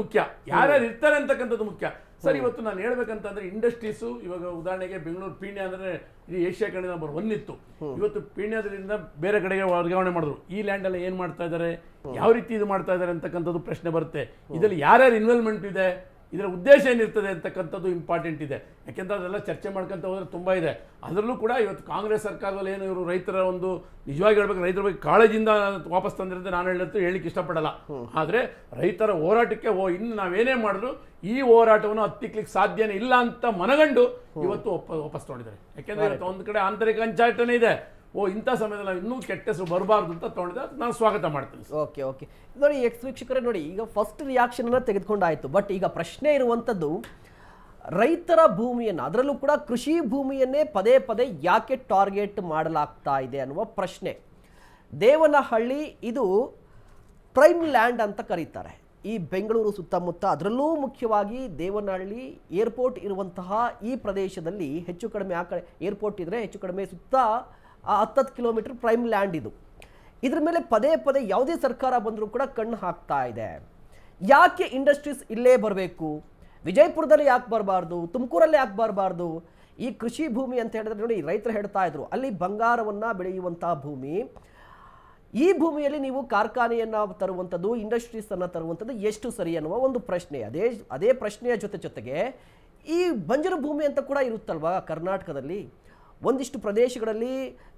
ಮುಖ್ಯ. ಸರ್, ಇವತ್ತು ನಾನು ಹೇಳ್ಬೇಕಂತಂದ್ರೆ ಇಂಡಸ್ಟ್ರೀಸು ಇವಾಗ ಉದಾಹರಣೆಗೆ ಬೆಂಗಳೂರು ಪೀಣ್ಯ ಅಂದ್ರೆ ಇದು ಏಷ್ಯಾ ಕಡೆ ನಂಬರ್ 1 ಇತ್ತು. ಇವತ್ತು ಪೀಣ್ಯದಿಂದ ಬೇರೆ ಕಡೆಗೆ ವರ್ಗಾವಣೆ ಮಾಡಿದ್ರು. ಈ ಲ್ಯಾಂಡ್ ಎಲ್ಲ ಏನ್ ಮಾಡ್ತಾ ಇದ್ದಾರೆ, ಯಾವ ರೀತಿ ಇದು ಮಾಡ್ತಾ ಇದ್ದಾರೆ ಅಂತಕ್ಕಂಥದ್ದು ಪ್ರಶ್ನೆ ಬರುತ್ತೆ. ಇದರಲ್ಲಿ ಯಾರ್ಯಾರು ಇನ್ವಾಲ್ವ್ಮೆಂಟ್ ಇದೆ, ಇದರ ಉದ್ದೇಶ ಏನಿರ್ತದೆ ಅಂತಕ್ಕಂಥದ್ದು ಇಂಪಾರ್ಟೆಂಟ್ ಇದೆ. ಯಾಕೆಂದ್ರೆ ಅದೆಲ್ಲ ಚರ್ಚೆ ಮಾಡ್ಕೊಂತ ಹೋದ್ರೆ ತುಂಬ ಇದೆ. ಅದರಲ್ಲೂ ಕೂಡ ಇವತ್ತು ಕಾಂಗ್ರೆಸ್ ಸರ್ಕಾರದಲ್ಲಿ ಏನು ಇವರು ರೈತರ ಒಂದು ನಿಜವಾಗಿ ಹೇಳ್ಬೇಕು, ರೈತರ ಬಗ್ಗೆ ಕಾಳಜಿಯಿಂದ ವಾಪಸ್ ತಂದಿರುತ್ತೆ ನಾನು ಹೇಳಿಕ್ಕೆ ಇಷ್ಟಪಡಲ್ಲ. ಆದರೆ ರೈತರ ಹೋರಾಟಕ್ಕೆ ಇನ್ನು ನಾವೇನೇ ಮಾಡಿದ್ರು ಈ ಹೋರಾಟವನ್ನು ಹತ್ತಿಕ್ಲಿಕ್ಕೆ ಸಾಧ್ಯನೇ ಇಲ್ಲ ಅಂತ ಮನಗಂಡು ಇವತ್ತು ವಾಪಸ್ ತಗೊಂಡಿದ್ದಾರೆ. ಯಾಕೆಂದ್ರೆ ಇವತ್ತು ಒಂದು ಕಡೆ ಆಂತರಿಕ ಅಂಚಾಟನೆ ಇದೆ, ಇಂಥ ಸಮಯದಲ್ಲಿ ನಾವು ಇನ್ನೂ ಕೆಟ್ಟ ಹೆಸರು ಬರಬಾರ್ದು ಅಂತ ತಗೊಂಡಿದ್ದೆ. ನಾನು ಸ್ವಾಗತ ಮಾಡ್ತೀನಿ. ಓಕೆ ನೋಡಿ, ವೀಕ್ಷಕರೇ ನೋಡಿ, ಈಗ ಫಸ್ಟ್ ರಿಯಾಕ್ಷನ್ ಅನ್ನ ತೆಗೆದುಕೊಂಡಾಯ್ತು. ಬಟ್ ಈಗ ಪ್ರಶ್ನೆ ಇರುವಂಥದ್ದು, ರೈತರ ಭೂಮಿಯನ್ನು, ಅದರಲ್ಲೂ ಕೂಡ ಕೃಷಿ ಭೂಮಿಯನ್ನೇ ಪದೇ ಪದೇ ಯಾಕೆ ಟಾರ್ಗೆಟ್ ಮಾಡಲಾಗ್ತಾ ಇದೆ ಅನ್ನುವ ಪ್ರಶ್ನೆ. ದೇವನಹಳ್ಳಿ ಇದು ಪ್ರೈಮ್ ಲ್ಯಾಂಡ್ ಅಂತ ಕರೀತಾರೆ ಈ ಬೆಂಗಳೂರು ಸುತ್ತಮುತ್ತ. ಅದರಲ್ಲೂ ಮುಖ್ಯವಾಗಿ ದೇವನಹಳ್ಳಿ ಏರ್ಪೋರ್ಟ್ ಇರುವಂತಹ ಈ ಪ್ರದೇಶದಲ್ಲಿ ಹೆಚ್ಚು ಕಡಿಮೆ, ಆ ಕಡೆ ಏರ್ಪೋರ್ಟ್ ಇದ್ರೆ ಹೆಚ್ಚು ಕಡಿಮೆ ಸುತ್ತ 10 ಕಿಲೋಮೀಟರ್ ಪ್ರೈಮ್ ಲ್ಯಾಂಡ್ ಇದು. ಇದ್ರ ಮೇಲೆ ಪದೇ ಪದೇ ಯಾವುದೇ ಸರ್ಕಾರ ಬಂದರೂ ಕೂಡ ಕಣ್ಣು ಹಾಕ್ತಾ ಇದೆ. ಯಾಕೆ ಇಂಡಸ್ಟ್ರೀಸ್ ಇಲ್ಲೇ ಬರಬೇಕು, ವಿಜಯಪುರದಲ್ಲಿ ಯಾಕೆ ಬರಬಾರ್ದು, ತುಮಕೂರಲ್ಲಿ ಯಾಕೆ ಬರಬಾರ್ದು? ಈ ಕೃಷಿ ಭೂಮಿ ಅಂತ ಹೇಳಿದ್ರೆ ನೋಡಿ, ರೈತರು ಹೇಳ್ತಾ ಇದ್ರು ಅಲ್ಲಿ ಬಂಗಾರವನ್ನು ಬೆಳೆಯುವಂತಹ ಭೂಮಿ, ಈ ಭೂಮಿಯಲ್ಲಿ ನೀವು ಕಾರ್ಖಾನೆಯನ್ನು ತರುವಂಥದ್ದು, ಇಂಡಸ್ಟ್ರೀಸನ್ನು ತರುವಂಥದ್ದು ಎಷ್ಟು ಸರಿ ಅನ್ನುವ ಒಂದು ಪ್ರಶ್ನೆ. ಅದೇ ಪ್ರಶ್ನೆಯ ಜೊತೆಗೆ ಈ ಬಂಜರು ಭೂಮಿ ಅಂತ ಕೂಡ ಇರುತ್ತಲ್ವಾ ಕರ್ನಾಟಕದಲ್ಲಿ. ಒಂದಿಷ್ಟು ಪ್ರದೇಶಗಳಲ್ಲಿ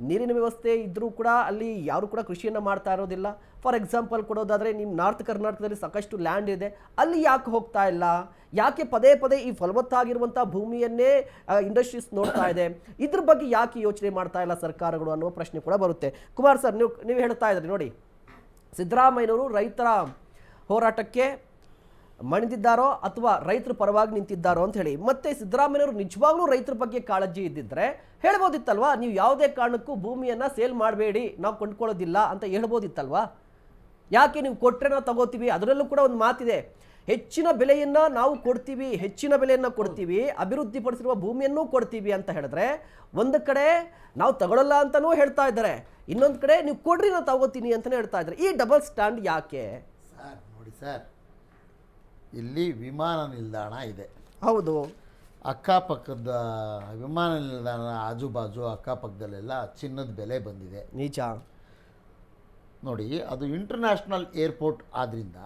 ನೀರಿನ ವ್ಯವಸ್ಥೆ ಇದ್ದರೂ ಕೂಡ ಅಲ್ಲಿ ಯಾರು ಕೂಡ ಕೃಷಿಯನ್ನು ಮಾಡ್ತಾ ಇರೋದಿಲ್ಲ. ಫಾರ್ ಎಕ್ಸಾಂಪಲ್ ಕೊಡೋದಾದರೆ, ನಿಮ್ಮ ನಾರ್ತ್ ಕರ್ನಾಟಕದಲ್ಲಿ ಸಾಕಷ್ಟು ಲ್ಯಾಂಡ್ ಇದೆ, ಅಲ್ಲಿ ಯಾಕೆ ಹೋಗ್ತಾ ಇಲ್ಲ? ಯಾಕೆ ಪದೇ ಪದೇ ಈ ಫಲವತ್ತಾಗಿರುವಂಥ ಭೂಮಿಯನ್ನೇ ಇಂಡಸ್ಟ್ರೀಸ್ ನೋಡ್ತಾ ಇದೆ? ಇದ್ರ ಬಗ್ಗೆ ಯಾಕೆ ಯೋಚನೆ ಮಾಡ್ತಾ ಇಲ್ಲ ಸರ್ಕಾರಗಳು ಅನ್ನೋ ಪ್ರಶ್ನೆ ಕೂಡ ಬರುತ್ತೆ. ಕುಮಾರ್ ಸರ್, ನೀವು ಹೇಳ್ತಾ ಇದ್ರಿ ನೋಡಿ, ಸಿದ್ದರಾಮಯ್ಯನವರು ರೈತರ ಹೋರಾಟಕ್ಕೆ ಮಣಿದಿದ್ದಾರೋ ಅಥವಾ ರೈತರ ಪರವಾಗಿ ನಿಂತಿದ್ದಾರೋ ಅಂತ ಹೇಳಿ. ಮತ್ತೆ ಸಿದ್ದರಾಮಯ್ಯನವರು ನಿಜವಾಗ್ಲೂ ರೈತರ ಬಗ್ಗೆ ಕಾಳಜಿ ಇದ್ದಿದ್ರೆ ಹೇಳ್ಬೋದಿತ್ತಲ್ವಾ, ನೀವು ಯಾವುದೇ ಕಾರಣಕ್ಕೂ ಭೂಮಿಯನ್ನು ಸೇಲ್ ಮಾಡಬೇಡಿ, ನಾವು ಕೊಂಡ್ಕೊಳ್ಳೋದಿಲ್ಲ ಅಂತ ಹೇಳ್ಬೋದಿತ್ತಲ್ವಾ? ಯಾಕೆ ನೀವು ಕೊಟ್ಟರೆ ನಾವು ತಗೋತೀವಿ? ಅದರಲ್ಲೂ ಕೂಡ ಒಂದು ಮಾತಿದೆ, ಹೆಚ್ಚಿನ ಬೆಲೆಯನ್ನು ನಾವು ಕೊಡ್ತೀವಿ, ಹೆಚ್ಚಿನ ಬೆಲೆಯನ್ನು ಕೊಡ್ತೀವಿ, ಅಭಿವೃದ್ಧಿಪಡಿಸಿರುವ ಭೂಮಿಯನ್ನೂ ಕೊಡ್ತೀವಿ ಅಂತ ಹೇಳಿದ್ರೆ, ಒಂದು ಕಡೆ ನಾವು ತಗೊಳ್ಳಲ್ಲ ಅಂತಲೂ ಹೇಳ್ತಾ ಇದ್ದಾರೆ, ಇನ್ನೊಂದು ಕಡೆ ನೀವು ಕೊಡ್ರಿ ನಾವು ತಗೋತೀನಿ ಅಂತಲೇ ಹೇಳ್ತಾ ಇದ್ದಾರೆ. ಈ ಡಬಲ್ ಸ್ಟ್ಯಾಂಡ್ ಯಾಕೆ? ಸರ್ ನೋಡಿ ಸರ್, ಇಲ್ಲಿ ವಿಮಾನ ನಿಲ್ದಾಣ ಇದೆ. ಹೌದು, ಅಕ್ಕಪಕ್ಕದ ವಿಮಾನ ನಿಲ್ದಾಣ ಆಜುಬಾಜು ಅಕ್ಕಪಕ್ಕದಲ್ಲೆಲ್ಲ ಚಿನ್ನದ ಬೆಲೆ ಬಂದಿದೆ. ನಿಜ ನೋಡಿ, ಅದು ಇಂಟರ್ನ್ಯಾಷನಲ್ ಏರ್ಪೋರ್ಟ್ ಆದ್ರಿಂದ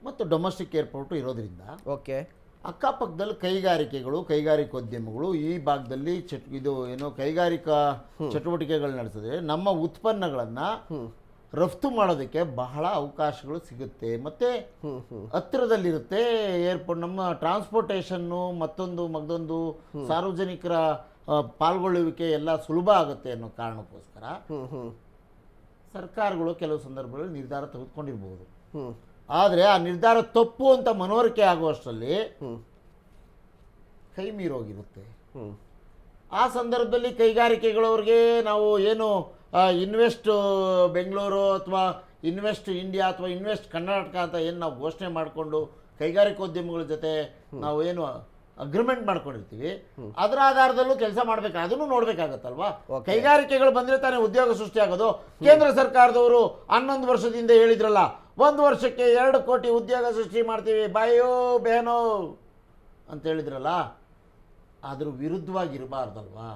ಮತ್ತು ಡೊಮೆಸ್ಟಿಕ್ ಏರ್ಪೋರ್ಟ್ ಇರೋದ್ರಿಂದ ಓಕೆ, ಅಕ್ಕಪಕ್ಕದಲ್ಲಿ ಕೈಗಾರಿಕೆಗಳು, ಕೈಗಾರಿಕೋದ್ಯಮಗಳು ಈ ಭಾಗದಲ್ಲಿ ಕೈಗಾರಿಕಾ ಚಟುವಟಿಕೆಗಳು ನಡೆಸಿದ್ರೆ ನಮ್ಮ ಉತ್ಪನ್ನಗಳನ್ನು ರಫ್ತು ಮಾಡೋದಕ್ಕೆ ಬಹಳ ಅವಕಾಶಗಳು ಸಿಗುತ್ತೆ. ಮತ್ತು ಹತ್ತಿರದಲ್ಲಿರುತ್ತೆ ಏರ್ಪೋರ್ಟ್. ನಮ್ಮ ಟ್ರಾನ್ಸ್ಪೋರ್ಟೇಷನ್ನು ಮತ್ತೊಂದು ಸಾರ್ವಜನಿಕರ ಪಾಲ್ಗೊಳ್ಳುವಿಕೆ ಎಲ್ಲ ಸುಲಭ ಆಗುತ್ತೆ ಅನ್ನೋ ಕಾರಣಕ್ಕೋಸ್ಕರ ಸರ್ಕಾರಗಳು ಕೆಲವು ಸಂದರ್ಭಗಳಲ್ಲಿ ನಿರ್ಧಾರ ತೆಗೆದುಕೊಂಡಿರ್ಬೋದು. ಆದರೆ ಆ ನಿರ್ಧಾರ ತಪ್ಪು ಅಂತ ಮನವರಿಕೆ ಆಗುವಷ್ಟರಲ್ಲಿ ಕೈ ಮೀರೋಗಿರುತ್ತೆ. ಆ ಸಂದರ್ಭದಲ್ಲಿ ಕೈಗಾರಿಕೆಗಳವ್ರಿಗೆ ನಾವು ಏನು ಇನ್ವೆಸ್ಟ್ ಬೆಂಗಳೂರು ಅಥವಾ ಇನ್ವೆಸ್ಟ್ ಇಂಡಿಯಾ ಅಥವಾ ಇನ್ವೆಸ್ಟ್ ಕರ್ನಾಟಕ ಅಂತ ಏನು ನಾವು ಘೋಷಣೆ ಮಾಡಿಕೊಂಡು ಕೈಗಾರಿಕೋದ್ಯಮಗಳ ಜೊತೆ ನಾವು ಏನು ಅಗ್ರಿಮೆಂಟ್ ಮಾಡ್ಕೊಂಡಿರ್ತೀವಿ, ಅದರ ಆಧಾರದಲ್ಲೂ ಕೆಲಸ ಮಾಡ್ಬೇಕು, ಅದನ್ನು ನೋಡ್ಬೇಕಾಗತ್ತಲ್ವಾ. ಕೈಗಾರಿಕೆಗಳು ಬಂದ್ರೆ ತಾನೇ ಉದ್ಯೋಗ ಸೃಷ್ಟಿ ಆಗೋದು. ಕೇಂದ್ರ ಸರ್ಕಾರದವರು 11 ವರ್ಷದಿಂದ ಹೇಳಿದ್ರಲ್ಲ 1 ವರ್ಷಕ್ಕೆ 2 ಕೋಟಿ ಉದ್ಯೋಗ ಸೃಷ್ಟಿ ಮಾಡ್ತೀವಿ, ಬಾಯೋ ಬೇನೋ ಅಂತ ಹೇಳಿದ್ರಲ್ಲ, ಅದ್ರ ವಿರುದ್ಧವಾಗಿರಬಾರ್ದಲ್ವಾ.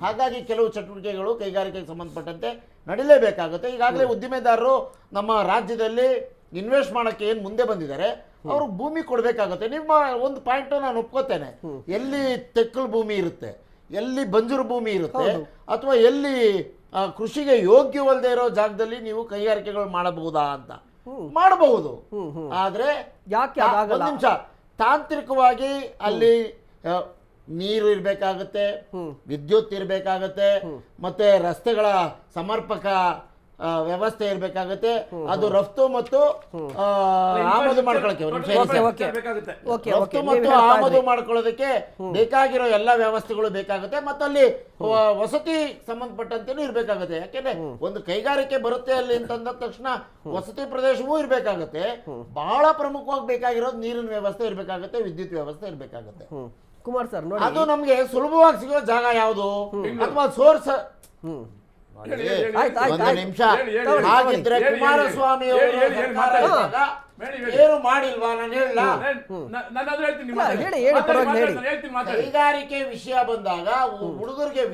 ಹಾಗಾಗಿ ಕೆಲವು ಚಟುವಟಿಕೆಗಳು ಕೈಗಾರಿಕೆಗೆ ಸಂಬಂಧಪಟ್ಟಂತೆ ನಡೀಲೇಬೇಕಾಗುತ್ತೆ. ಈಗಾಗಲೇ ಉದ್ದಿಮೆದಾರರು ನಮ್ಮ ರಾಜ್ಯದಲ್ಲಿ ಇನ್ವೆಸ್ಟ್ ಮಾಡೋಕ್ಕೆ ಏನು ಮುಂದೆ ಬಂದಿದ್ದಾರೆ, ಅವ್ರಿಗೆ ಭೂಮಿ ಕೊಡಬೇಕಾಗುತ್ತೆ. ನಿಮ್ಮ ಒಂದು ಪಾಯಿಂಟ್ ನಾನು ಒಪ್ಕೋತೇನೆ, ಎಲ್ಲಿ ತೆಕ್ಕಲು ಭೂಮಿ ಇರುತ್ತೆ, ಎಲ್ಲಿ ಬಂಜರು ಭೂಮಿ ಇರುತ್ತೆ, ಅಥವಾ ಎಲ್ಲಿ ಕೃಷಿಗೆ ಯೋಗ್ಯವಲ್ಲದೆ ಇರೋ ಜಾಗದಲ್ಲಿ ನೀವು ಕೈಗಾರಿಕೆಗಳು ಮಾಡಬಹುದಾ ಅಂತ ಮಾಡಬಹುದು. ಆದ್ರೆ ಯಾಕೆ ಒಂದು ನಿಮಿಷ, ತಾಂತ್ರಿಕವಾಗಿ ಅಲ್ಲಿ ನೀರು ಇರಬೇಕಾಗತ್ತೆ, ವಿದ್ಯುತ್ ಇರಬೇಕಾಗತ್ತೆ, ಮತ್ತೆ ರಸ್ತೆಗಳ ಸಮರ್ಪಕ ವ್ಯವಸ್ಥೆ ಇರಬೇಕಾಗತ್ತೆ. ಅದು ರಫ್ತು ಮತ್ತು ಆಮದು ಮಾಡ್ಕೊಳ್ಳೋಕೆ ರಫ್ತು ಮತ್ತು ಆಮದು ಮಾಡ್ಕೊಳ್ಳೋದಕ್ಕೆ ಬೇಕಾಗಿರೋ ಎಲ್ಲ ವ್ಯವಸ್ಥೆಗಳು ಬೇಕಾಗುತ್ತೆ. ಮತ್ತು ಅಲ್ಲಿ ವಸತಿ ಸಂಬಂಧಪಟ್ಟಂತೆನೂ ಇರಬೇಕಾಗುತ್ತೆ. ಯಾಕೆಂದ್ರೆ ಒಂದು ಕೈಗಾರಿಕೆ ಬರುತ್ತೆ ಅಲ್ಲಿ ಅಂತಂದ ತಕ್ಷಣ ವಸತಿ ಪ್ರದೇಶವೂ ಇರಬೇಕಾಗುತ್ತೆ. ಬಹಳ ಪ್ರಮುಖವಾಗಿ ಬೇಕಾಗಿರೋದು ನೀರಿನ ವ್ಯವಸ್ಥೆ ಇರಬೇಕಾಗುತ್ತೆ, ವಿದ್ಯುತ್ ವ್ಯವಸ್ಥೆ ಇರಬೇಕಾಗುತ್ತೆ. ಕುಮಾರ್ ಸರ್ ನೋಡಿ, ಅದು ನಮ್ಗೆ ಸುಲಭವಾಗಿ ಸಿಗೋ ಜಾಗ ಯಾವುದು ಅಥವಾ ಸೋರ್ಸ್. ಒಂದು ನಿಮಿಷ, ಹಾಗಿದ್ರೆ ಕುಮಾರಸ್ವಾಮಿ ಏನು ಮಾಡಿಲ್ವಾ? ನಾನು ಕೈಗಾರಿಕೆ ವಿಷಯ ಬಂದಾಗ ಹುಡುಗರಿಗೆ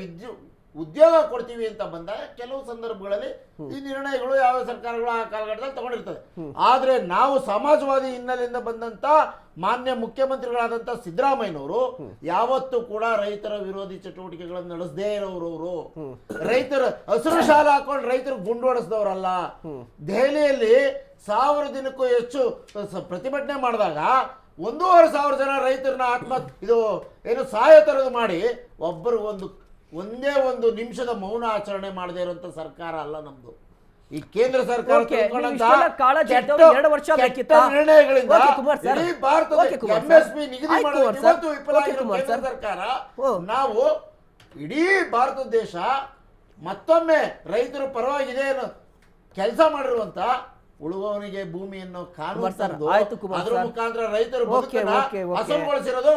ಉದ್ಯೋಗ ಕೊಡ್ತೀವಿ ಅಂತ ಬಂದಾಗ ಕೆಲವು ಸಂದರ್ಭಗಳಲ್ಲಿ ಈ ನಿರ್ಣಯಗಳು ಯಾವ ಸರ್ಕಾರಗಳು ಆ ಕಾಲಘಟ್ಟದಲ್ಲಿ ತಗೊಂಡಿರ್ತದೆ. ಆದ್ರೆ ನಾವು ಸಮಾಜವಾದಿ ಹಿನ್ನೆಲೆಯಿಂದ ಬಂದಂತ ಮಾನ್ಯ ಮುಖ್ಯಮಂತ್ರಿಗಳಾದಂತ ಸಿದ್ದರಾಮಯ್ಯನವರು ಯಾವತ್ತೂ ಕೂಡ ರೈತರ ವಿರೋಧಿ ಚಟುವಟಿಕೆಗಳನ್ನು ನಡೆಸದೇ ಇರೋರು. ರೈತರ ಹಸಿರು ಶಾಲ ಹಾಕೊಂಡು ರೈತರು ಗುಂಡೋಡಿಸಿದವರಲ್ಲ. ದೆಹಲಿಯಲ್ಲಿ 1000 ದಿನಕ್ಕೂ ಹೆಚ್ಚು ಪ್ರತಿಭಟನೆ ಮಾಡಿದಾಗ 1500 ಜನ ರೈತರನ್ನ ಇದು ಏನು ಸಹಾಯ ತರದು ಮಾಡಿ ಒಂದೇ ಒಂದು ನಿಮಿಷದ ಮೌನ ಆಚರಣೆ ಮಾಡದೇ ಇರುವಂತ ಸರ್ಕಾರ ಅಲ್ಲ ನಮ್ದು. ಈ ಕೇಂದ್ರ ಸರ್ಕಾರ ನಿರ್ಣಯಗಳಿಂದ ಇಡೀ ಭಾರತದ MSP ನಿಗದಿ ಮಾಡೋದು ವಿಫಲ ಆಗಿರೋ ಕೇಂದ್ರ ಸರ್ಕಾರ. ನಾವು ಇಡೀ ಭಾರತ ದೇಶ ಮತ್ತೊಮ್ಮೆ ರೈತರ ಪರವಾಗಿದೆ ಕೆಲಸ ಮಾಡಿರುವಂತ ಉಳುವವನಿಗೆ ಭೂಮಿಯನ್ನು ಕಾನೂನು ಅದರ ಮುಖಾಂತರ ರೈತರು ಹಸನುಗೊಳಿಸಿರೋದು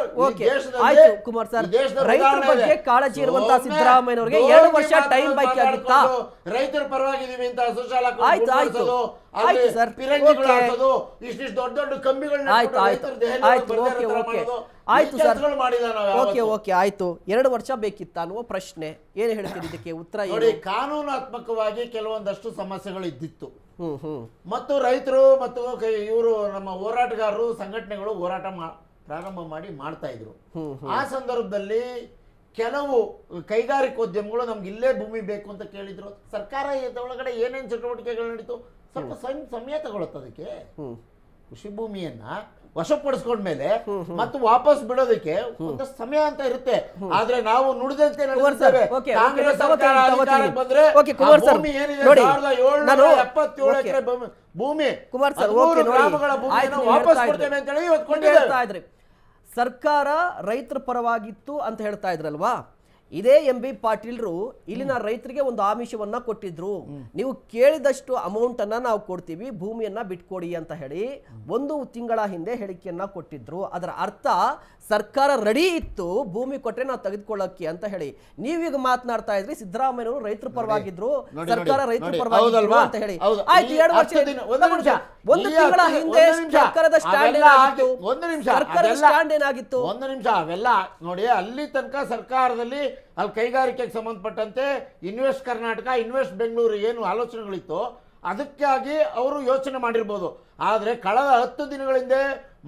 ಕಾಳಜಿ ಇರುವಂತಹ ಸಿದ್ದರಾಮಯ್ಯನವರಿಗೆ 2 ವರ್ಷ ಟೈಮ್ ಬಾಕಿ ಆಗಿತ್ತಾ? ರೈತರ ಪರವಾಗಿದ್ದೀವಿ ಅಂತ ಸೋಶಾಲ ಇಷ್ಟಿಷ್ಟು ದೊಡ್ಡ ದೊಡ್ಡ ಕಂಬಿಗಳನ್ನ ಆಯ್ತು ಸರ್, ಓಕೆ ಆಯ್ತು. 2 ವರ್ಷ ಬೇಕಿತ್ತ ಅನ್ನುವ ಪ್ರಶ್ನೆ ಏನು ಹೇಳ್ತೀರಿ ಇದಕ್ಕೆ ಉತ್ತರ? ನೋಡಿ, ಕಾನೂನಾತ್ಮಕವಾಗಿ ಕೆಲವೊಂದಷ್ಟು ಸಮಸ್ಯೆಗಳು ಇದ್ದಿತ್ತು. ಮತ್ತು ರೈತರು ಮತ್ತು ಇವರು ನಮ್ಮ ಹೋರಾಟಗಾರರು ಸಂಘಟನೆಗಳು ಹೋರಾಟ ಪ್ರಾರಂಭ ಮಾಡ್ತಾ ಇದ್ರು. ಆ ಸಂದರ್ಭದಲ್ಲಿ ಕೆಲವು ಕೈಗಾರಿಕೋದ್ಯಮಗಳು ನಮ್ಗೆ ಇಲ್ಲೇ ಭೂಮಿ ಬೇಕು ಅಂತ ಕೇಳಿದ್ರು. ಸರ್ಕಾರ ಒಳಗಡೆ ಏನೇನು ಚಟುವಟಿಕೆಗಳು ನಡೀತು ಸ್ವಲ್ಪ ಸಮಯ ತಗೊಳುತ್ತೆ. ಅದಕ್ಕೆ ಕೃಷಿ ಭೂಮಿಯನ್ನ ವಶಪಡಿಸ್ಕೊಂಡ್ಮೇಲೆ ಮತ್ತು ವಾಪಸ್ ಬಿಡೋದಕ್ಕೆ ಒಂದು ಸಮಯ ಅಂತ ಇರುತ್ತೆ. ಆದ್ರೆ ನಾವು ನುಡಿದಂತೆ ಕಾಂಗ್ರೆಸ್ ಸರ್ಕಾರ ಅಧಿಕಾರಕ್ಕೆ ಬಂದ್ರೆ ಭೂಮಿ ಏನಿದೆ 1777 ಎಕರೆ ಭೂಮಿ ಗ್ರಾಮಗಳ ಭೂಮಿಯನ್ನು ವಾಪಸ್ ಕೊಡ್ತೇವೆ ಅಂತ ಹೇಳಿ ಇವತ್ತು ಹೇಳ್ತಾ ಇದ್ರಿ. ಸರ್ಕಾರ ರೈತರ ಪರವಾಗಿತ್ತು ಅಂತ ಹೇಳ್ತಾ ಇದ್ರಲ್ವಾ? ಇದೇ MB ಪಾಟೀಲ್ರು ಇಲ್ಲಿನ ರೈತರಿಗೆ ಒಂದು ಆಮಿಷವನ್ನ ಕೊಟ್ಟಿದ್ರು. ನೀವು ಕೇಳಿದಷ್ಟು ಅಮೌಂಟ್ ಅನ್ನ ನಾವು ಕೊಡ್ತೀವಿ, ಭೂಮಿಯನ್ನ ಬಿಟ್ಕೊಡಿ ಅಂತ ಹೇಳಿ 1 ತಿಂಗಳ ಹಿಂದೆ ಹೇಳಿಕೆಯನ್ನ ಕೊಟ್ಟಿದ್ರು. ಅದರ ಅರ್ಥ ಸರ್ಕಾರ ರೆಡಿ ಇತ್ತು, ಭೂಮಿ ಕೊಟ್ಟರೆ ನಾವು ತೆಗೆದುಕೊಳ್ಳಕ್ಕೆ ಅಂತ ಹೇಳಿ. ನೀವೀಗ ಮಾತನಾಡ್ತಾ ಇದ್ರಿ ಸಿದ್ದರಾಮಯ್ಯನವರು ರೈತರ ಪರವಾಗಿದ್ರು, ಸರ್ಕಾರ ರೈತರ ಪರವಾಗಿದ್ರು ಅಂತ ಹೇಳಿ. ಆಯ್ತು, 2 ವರ್ಷ 1 ತಿಂಗಳ ಹಿಂದೆ ಸರ್ಕಾರದ ಸ್ಟ್ಯಾಂಡ್ ಏನಾಗಿತ್ತು? ಸರ್ಕಾರದ ಸ್ಟ್ಯಾಂಡ್ ಏನಾಗಿತ್ತು? ಒಂದು ನಿಮಿಷ, ಅವೆಲ್ಲ ನೋಡಿ. ಅಲ್ಲಿ ತನಕ ಸರ್ಕಾರದಲ್ಲಿ ಅಲ್ಲಿ ಕೈಗಾರಿಕೆಗೆ ಸಂಬಂಧಪಟ್ಟಂತೆ ಇನ್ವೆಸ್ಟ್ ಕರ್ನಾಟಕ, ಇನ್ವೆಸ್ಟ್ ಬೆಂಗಳೂರು ಏನು ಆಲೋಚನೆಗಳಿತ್ತು ಅದಕ್ಕಾಗಿ ಅವರು ಯೋಚನೆ ಮಾಡಿರ್ಬೋದು. ಆದರೆ ಕಳೆದ 10 ದಿನಗಳಿಂದ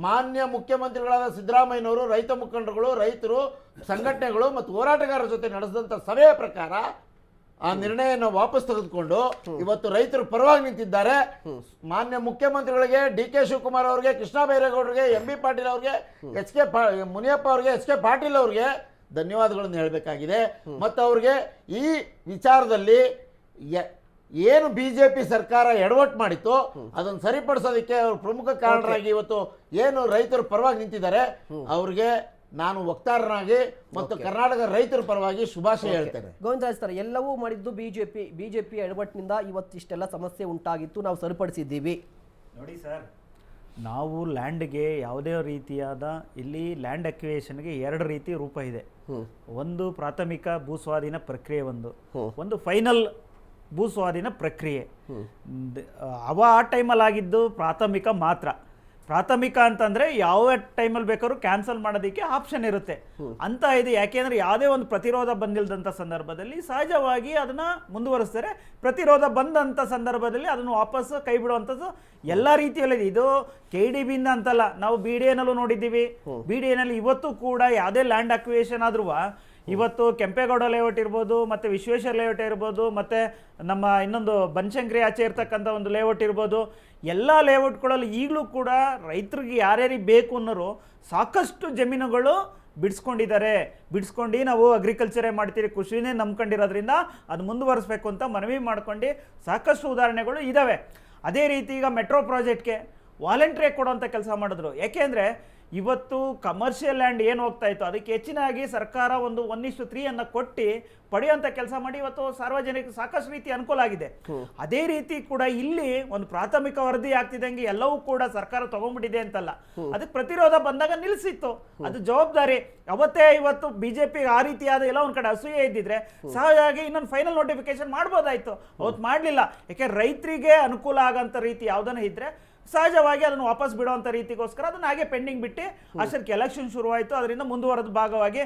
ಮಾನ್ಯ ಮುಖ್ಯಮಂತ್ರಿಗಳಾದ ಸಿದ್ದರಾಮಯ್ಯನವರು ರೈತ ಮುಖಂಡರುಗಳು, ರೈತರು, ಸಂಘಟನೆಗಳು ಮತ್ತು ಹೋರಾಟಗಾರರ ಜೊತೆ ನಡೆಸಿದಂಥ ಸಭೆಯ ಪ್ರಕಾರ ಆ ನಿರ್ಣಯವನ್ನು ವಾಪಸ್ ತೆಗೆದುಕೊಂಡು ಇವತ್ತು ರೈತರ ಪರವಾಗಿ ನಿಂತಿದ್ದಾರೆ. ಮಾನ್ಯ ಮುಖ್ಯಮಂತ್ರಿಗಳಿಗೆ, DK ಶಿವಕುಮಾರ್ ಅವರಿಗೆ, ಕೃಷ್ಣ ಬೈರೇಗೌಡರಿಗೆ, MB ಪಾಟೀಲ್ ಅವರಿಗೆ, ಮುನಿಯಪ್ಪ ಅವರಿಗೆ, SK ಪಾಟೀಲ್ ಅವರಿಗೆ ಧನ್ಯವಾದಗಳನ್ನು ಹೇಳಬೇಕಾಗಿದೆ. ಮತ್ತು ಅವ್ರಿಗೆ ಈ ವಿಚಾರದಲ್ಲಿ ಏನು BJP ಸರ್ಕಾರ ಎಡವಟ್ಟು ಮಾಡಿತ್ತು ಅದನ್ನು ಸರಿಪಡಿಸೋದಕ್ಕೆ ಅವರು ಪ್ರಮುಖ ಕಾರಣರಾಗಿ ಇವತ್ತು ಏನು ರೈತರ ಪರವಾಗಿ ನಿಂತಿದ್ದಾರೆ ಅವ್ರಿಗೆ ನಾನು ವಕ್ತಾರನಾಗಿ ಮತ್ತು ಕರ್ನಾಟಕ ರೈತರ ಪರವಾಗಿ ಶುಭಾಶಯ ಹೇಳ್ತೇನೆ. ಗೋವಿಂದರಾಜ್ ಸರ್, ಎಲ್ಲವೂ ಮಾಡಿದ್ದು ಬಿಜೆಪಿ ಎಡವಟ್ಟಿನಿಂದ ಇವತ್ತಿಷ್ಟೆಲ್ಲ ಸಮಸ್ಯೆ ಉಂಟಾಗಿತ್ತು, ನಾವು ಸರಿಪಡಿಸಿದ್ದೀವಿ. ನೋಡಿ ಸರ್, ನಾವು ಲ್ಯಾಂಡ್ಗೆ ಯಾವುದೇ ರೀತಿಯಾದ ಇಲ್ಲಿ ಲ್ಯಾಂಡ್ ಅಕ್ವಿಯೇಷನ್ಗೆ 2 ರೀತಿ ರೂಪ ಇದೆ. ಒಂದು ಪ್ರಾಥಮಿಕ ಭೂಸ್ವಾಧೀನ ಪ್ರಕ್ರಿಯೆ, ಒಂದು ಫೈನಲ್ ಭೂಸ್ವಾಧೀನ ಪ್ರಕ್ರಿಯೆ. ಆ ಟೈಮಲ್ಲಿ ಆಗಿದ್ದು ಪ್ರಾಥಮಿಕ ಮಾತ್ರ. ಪ್ರಾಥಮಿಕ ಅಂತಂದರೆ ಯಾವ ಟೈಮಲ್ಲಿ ಬೇಕಾದ್ರೂ ಕ್ಯಾನ್ಸಲ್ ಮಾಡೋದಕ್ಕೆ ಆಪ್ಷನ್ ಇರುತ್ತೆ ಅಂತ ಇದೆ. ಯಾಕೆಂದರೆ ಯಾವುದೇ ಒಂದು ಪ್ರತಿರೋಧ ಬಂದಿಲ್ಲದಂಥ ಸಂದರ್ಭದಲ್ಲಿ ಸಹಜವಾಗಿ ಅದನ್ನು ಮುಂದುವರಿಸ್ತಾರೆ. ಪ್ರತಿರೋಧ ಬಂದಂಥ ಸಂದರ್ಭದಲ್ಲಿ ಅದನ್ನು ವಾಪಸ್ ಕೈ ಬಿಡುವಂಥದ್ದು ಎಲ್ಲ ರೀತಿಯಲ್ಲಿ. ಇದು KDB ಇಂದ ಅಂತಲ್ಲ, ನಾವು BDA ನಲ್ಲೂ ನೋಡಿದ್ದೀವಿ. BDA ನಲ್ಲಿ ಇವತ್ತು ಕೂಡ ಯಾವುದೇ ಲ್ಯಾಂಡ್ ಅಕ್ವಿಯೇಷನ್ ಆದ್ರೂ ಇವತ್ತು ಕೆಂಪೇಗೌಡ ಲೇಔಟ್ ಇರ್ಬೋದು, ಮತ್ತು ವಿಶ್ವೇಶ್ವರ ಲೇಔಟ್ ಇರ್ಬೋದು, ಮತ್ತು ನಮ್ಮ ಇನ್ನೊಂದು ಬನಶಂಕರಿ ಆಚೆ ಇರ್ತಕ್ಕಂಥ ಒಂದು ಲೇಔಟ್ ಇರ್ಬೋದು, ಎಲ್ಲ ಲೇಔಟ್ಗಳಲ್ಲಿ ಈಗಲೂ ಕೂಡ ರೈತರಿಗೆ ಯಾರ್ಯಾರಿಗೆ ಬೇಕು ಅನ್ನೋರು ಸಾಕಷ್ಟು ಜಮೀನುಗಳು ಬಿಡಿಸ್ಕೊಂಡು ನಾವು ಅಗ್ರಿಕಲ್ಚರೇ ಮಾಡ್ತೀರಿ, ಕೃಷಿನೇ ನಂಬ್ಕೊಂಡಿರೋದ್ರಿಂದ ಅದು ಮುಂದುವರಿಸಬೇಕು ಅಂತ ಮನವಿ ಮಾಡ್ಕೊಂಡು ಸಾಕಷ್ಟು ಉದಾಹರಣೆಗಳು ಇದ್ದಾವೆ. ಅದೇ ರೀತಿ ಈಗ ಮೆಟ್ರೋ ಪ್ರಾಜೆಕ್ಟ್ಗೆ ವಾಲಂಟ್ರಿ ಕೊಡುವಂಥ ಕೆಲಸ ಮಾಡಿದ್ರು. ಯಾಕೆಂದರೆ ಇವತ್ತು ಕಮರ್ಷಿಯಲ್ ಲ್ಯಾಂಡ್ ಏನು ಹೋಗ್ತಾ ಇತ್ತು ಅದಕ್ಕೆ ಹೆಚ್ಚಿನಾಗಿ ಸರ್ಕಾರ ಒಂದು 1:3 ಅನ್ನು ಕೊಟ್ಟು ಪಡೆಯುವಂಥ ಕೆಲಸ ಮಾಡಿ ಇವತ್ತು ಸಾರ್ವಜನಿಕ ಸಾಕಷ್ಟು ರೀತಿ ಅನುಕೂಲ ಆಗಿದೆ. ಅದೇ ರೀತಿ ಕೂಡ ಇಲ್ಲಿ ಒಂದು ಪ್ರಾಥಮಿಕ ವರದಿ ಆಗ್ತಿದ್ದಂಗೆ ಎಲ್ಲವೂ ಕೂಡ ಸರ್ಕಾರ ತಗೊಂಡ್ಬಿಟ್ಟಿದೆ ಅಂತಲ್ಲ, ಅದಕ್ಕೆ ಪ್ರತಿರೋಧ ಬಂದಾಗ ನಿಲ್ಲಿಸಿತ್ತು. ಅದು ಜವಾಬ್ದಾರಿ. ಅವತ್ತೇ ಇವತ್ತು BJP ಆ ರೀತಿಯಾದ ಎಲ್ಲ ಒಂದು ಕಡೆ ಅಸೂಯೆ ಇದ್ದಿದ್ರೆ ಸಹಜವಾಗಿ ಇನ್ನೊಂದು ಫೈನಲ್ ನೋಟಿಫಿಕೇಶನ್ ಮಾಡ್ಬೋದಾಯ್ತು. ಅವತ್ತು ಮಾಡಲಿಲ್ಲ. ಯಾಕೆ ರೈತರಿಗೆ ಅನುಕೂಲ ಆಗಂಥ ರೀತಿ ಯಾವುದನ್ನ ಇದ್ರೆ ಸಹಜವಾಗಿ ಅದನ್ನು ವಾಪಸ್ ಬಿಡುವಂಥ ರೀತಿಗೋಸ್ಕರ ಅದನ್ನು ಹಾಗೆ ಪೆಂಡಿಂಗ್ ಬಿಟ್ಟು ಅಷ್ಟಕ್ಕೆ ಎಲೆಕ್ಷನ್ ಶುರುವಾಯಿತು. ಅದರಿಂದ ಮುಂದುವರೆದ ಭಾಗವಾಗಿ